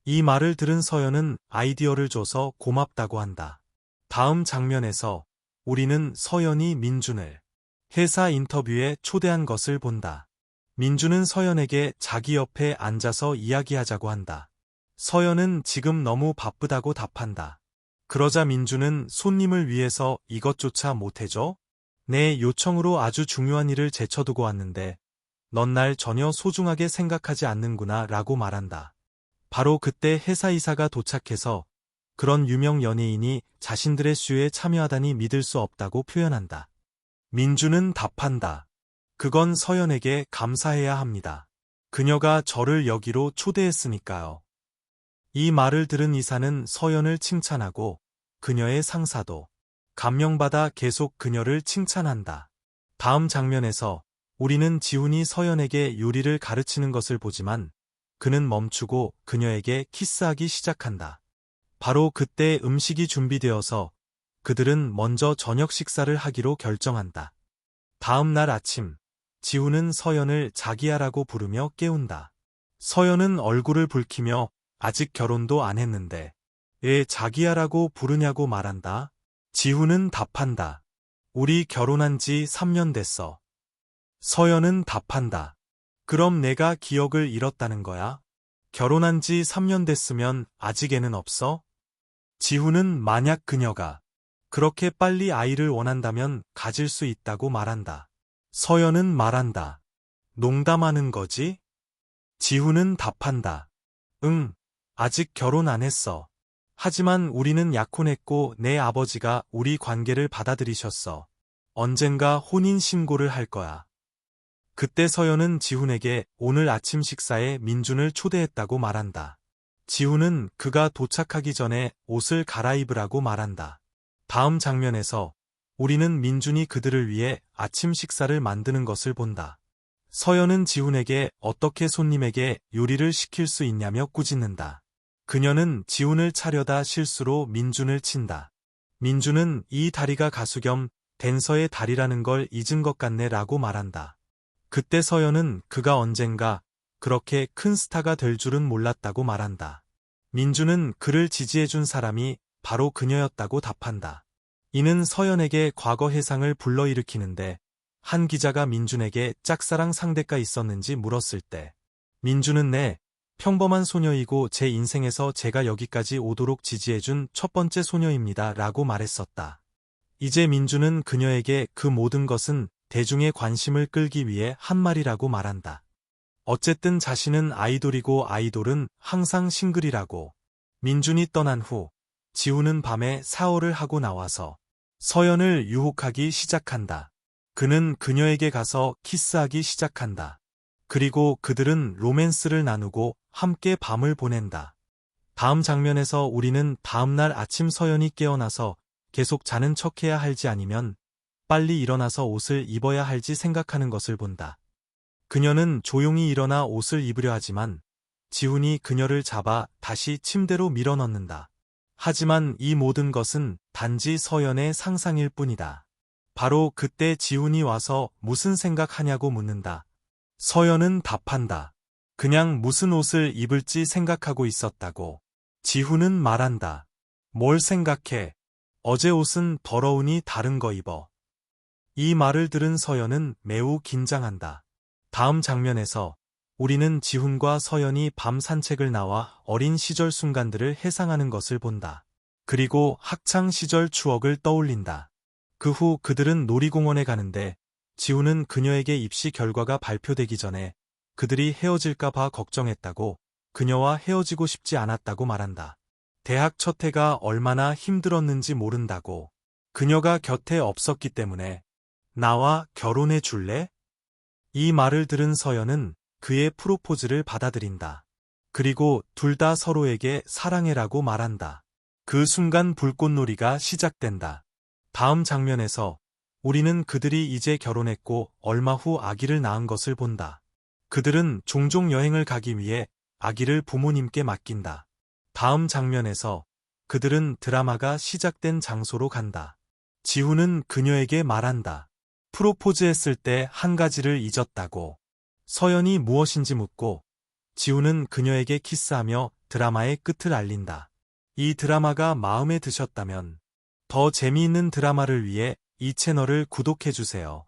이 말을 들은 서연은 아이디어를 줘서 고맙다고 한다. 다음 장면에서 우리는 서연이 민준을 회사 인터뷰에 초대한 것을 본다. 민준은 서연에게 자기 옆에 앉아서 이야기하자고 한다. 서연은 지금 너무 바쁘다고 답한다. 그러자 민준은 손님을 위해서 이것조차 못해줘? 내 요청으로 아주 중요한 일을 제쳐두고 왔는데 넌 날 전혀 소중하게 생각하지 않는구나 라고 말한다. 바로 그때 회사 이사가 도착해서 그런 유명 연예인이 자신들의 쇼에 참여하다니 믿을 수 없다고 표현한다. 민준은 답한다. 그건 서연에게 감사해야 합니다. 그녀가 저를 여기로 초대했으니까요. 이 말을 들은 이사는 서연을 칭찬하고 그녀의 상사도 감명받아 계속 그녀를 칭찬한다. 다음 장면에서 우리는 지훈이 서연에게 요리를 가르치는 것을 보지만 그는 멈추고 그녀에게 키스하기 시작한다. 바로 그때 음식이 준비되어서 그들은 먼저 저녁 식사를 하기로 결정한다. 다음 날 아침, 지훈은 서연을 자기야라고 부르며 깨운다. 서연은 얼굴을 붉히며 아직 결혼도 안 했는데 왜 자기야라고 부르냐고 말한다. 지훈은 답한다. 우리 결혼한 지 3년 됐어. 서연은 답한다. 그럼 내가 기억을 잃었다는 거야? 결혼한 지 3년 됐으면 아직 애는 없어? 지훈은 만약 그녀가 그렇게 빨리 아이를 원한다면 가질 수 있다고 말한다. 서연은 말한다. 농담하는 거지? 지훈은 답한다. 응, 아직 결혼 안 했어. 하지만 우리는 약혼했고 내 아버지가 우리 관계를 받아들이셨어. 언젠가 혼인신고를 할 거야. 그때 서연은 지훈에게 오늘 아침 식사에 민준을 초대했다고 말한다. 지훈은 그가 도착하기 전에 옷을 갈아입으라고 말한다. 다음 장면에서 우리는 민준이 그들을 위해 아침 식사를 만드는 것을 본다. 서연은 지훈에게 어떻게 손님에게 요리를 시킬 수 있냐며 꾸짖는다. 그녀는 지훈을 차려다 실수로 민준을 친다. 민준은 이 다리가 가수 겸 댄서의 다리라는 걸 잊은 것 같네 라고 말한다. 그때 서연은 그가 언젠가 그렇게 큰 스타가 될 줄은 몰랐다고 말한다. 민준은 그를 지지해준 사람이 바로 그녀였다고 답한다. 이는 서연에게 과거 해상을 불러일으키는데 한 기자가 민준에게 짝사랑 상대가 있었는지 물었을 때 민준은 네, 평범한 소녀이고 제 인생에서 제가 여기까지 오도록 지지해준 첫 번째 소녀입니다 라고 말했었다. 이제 민준은 그녀에게 그 모든 것은 대중의 관심을 끌기 위해 한 말이라고 말한다. 어쨌든 자신은 아이돌이고 아이돌은 항상 싱글이라고. 민준이 떠난 후 지훈은 밤에 샤워를 하고 나와서 서연을 유혹하기 시작한다. 그는 그녀에게 가서 키스하기 시작한다. 그리고 그들은 로맨스를 나누고 함께 밤을 보낸다. 다음 장면에서 우리는 다음날 아침 서연이 깨어나서 계속 자는 척해야 할지 아니면 빨리 일어나서 옷을 입어야 할지 생각하는 것을 본다. 그녀는 조용히 일어나 옷을 입으려 하지만 지훈이 그녀를 잡아 다시 침대로 밀어넣는다. 하지만 이 모든 것은 단지 서연의 상상일 뿐이다. 바로 그때 지훈이 와서 무슨 생각하냐고 묻는다. 서연은 답한다. 그냥 무슨 옷을 입을지 생각하고 있었다고. 지훈은 말한다. 뭘 생각해? 어제 옷은 더러우니 다른 거 입어. 이 말을 들은 서연은 매우 긴장한다. 다음 장면에서 우리는 지훈과 서연이 밤 산책을 나와 어린 시절 순간들을 회상하는 것을 본다. 그리고 학창 시절 추억을 떠올린다. 그 후 그들은 놀이공원에 가는데 지우는 그녀에게 입시 결과가 발표되기 전에 그들이 헤어질까 봐 걱정했다고, 그녀와 헤어지고 싶지 않았다고 말한다. 대학 첫 해가 얼마나 힘들었는지 모른다고. 그녀가 곁에 없었기 때문에 나와 결혼해 줄래? 이 말을 들은 서연은 그의 프로포즈를 받아들인다. 그리고 둘 다 서로에게 사랑해라고 말한다. 그 순간 불꽃놀이가 시작된다. 다음 장면에서 우리는 그들이 이제 결혼했고 얼마 후 아기를 낳은 것을 본다. 그들은 종종 여행을 가기 위해 아기를 부모님께 맡긴다. 다음 장면에서 그들은 드라마가 시작된 장소로 간다. 지훈은 그녀에게 말한다. 프로포즈했을 때 한 가지를 잊었다고. 서연이 무엇인지 묻고 지훈은 그녀에게 키스하며 드라마의 끝을 알린다. 이 드라마가 마음에 드셨다면 더 재미있는 드라마를 위해 이 채널을 구독해주세요.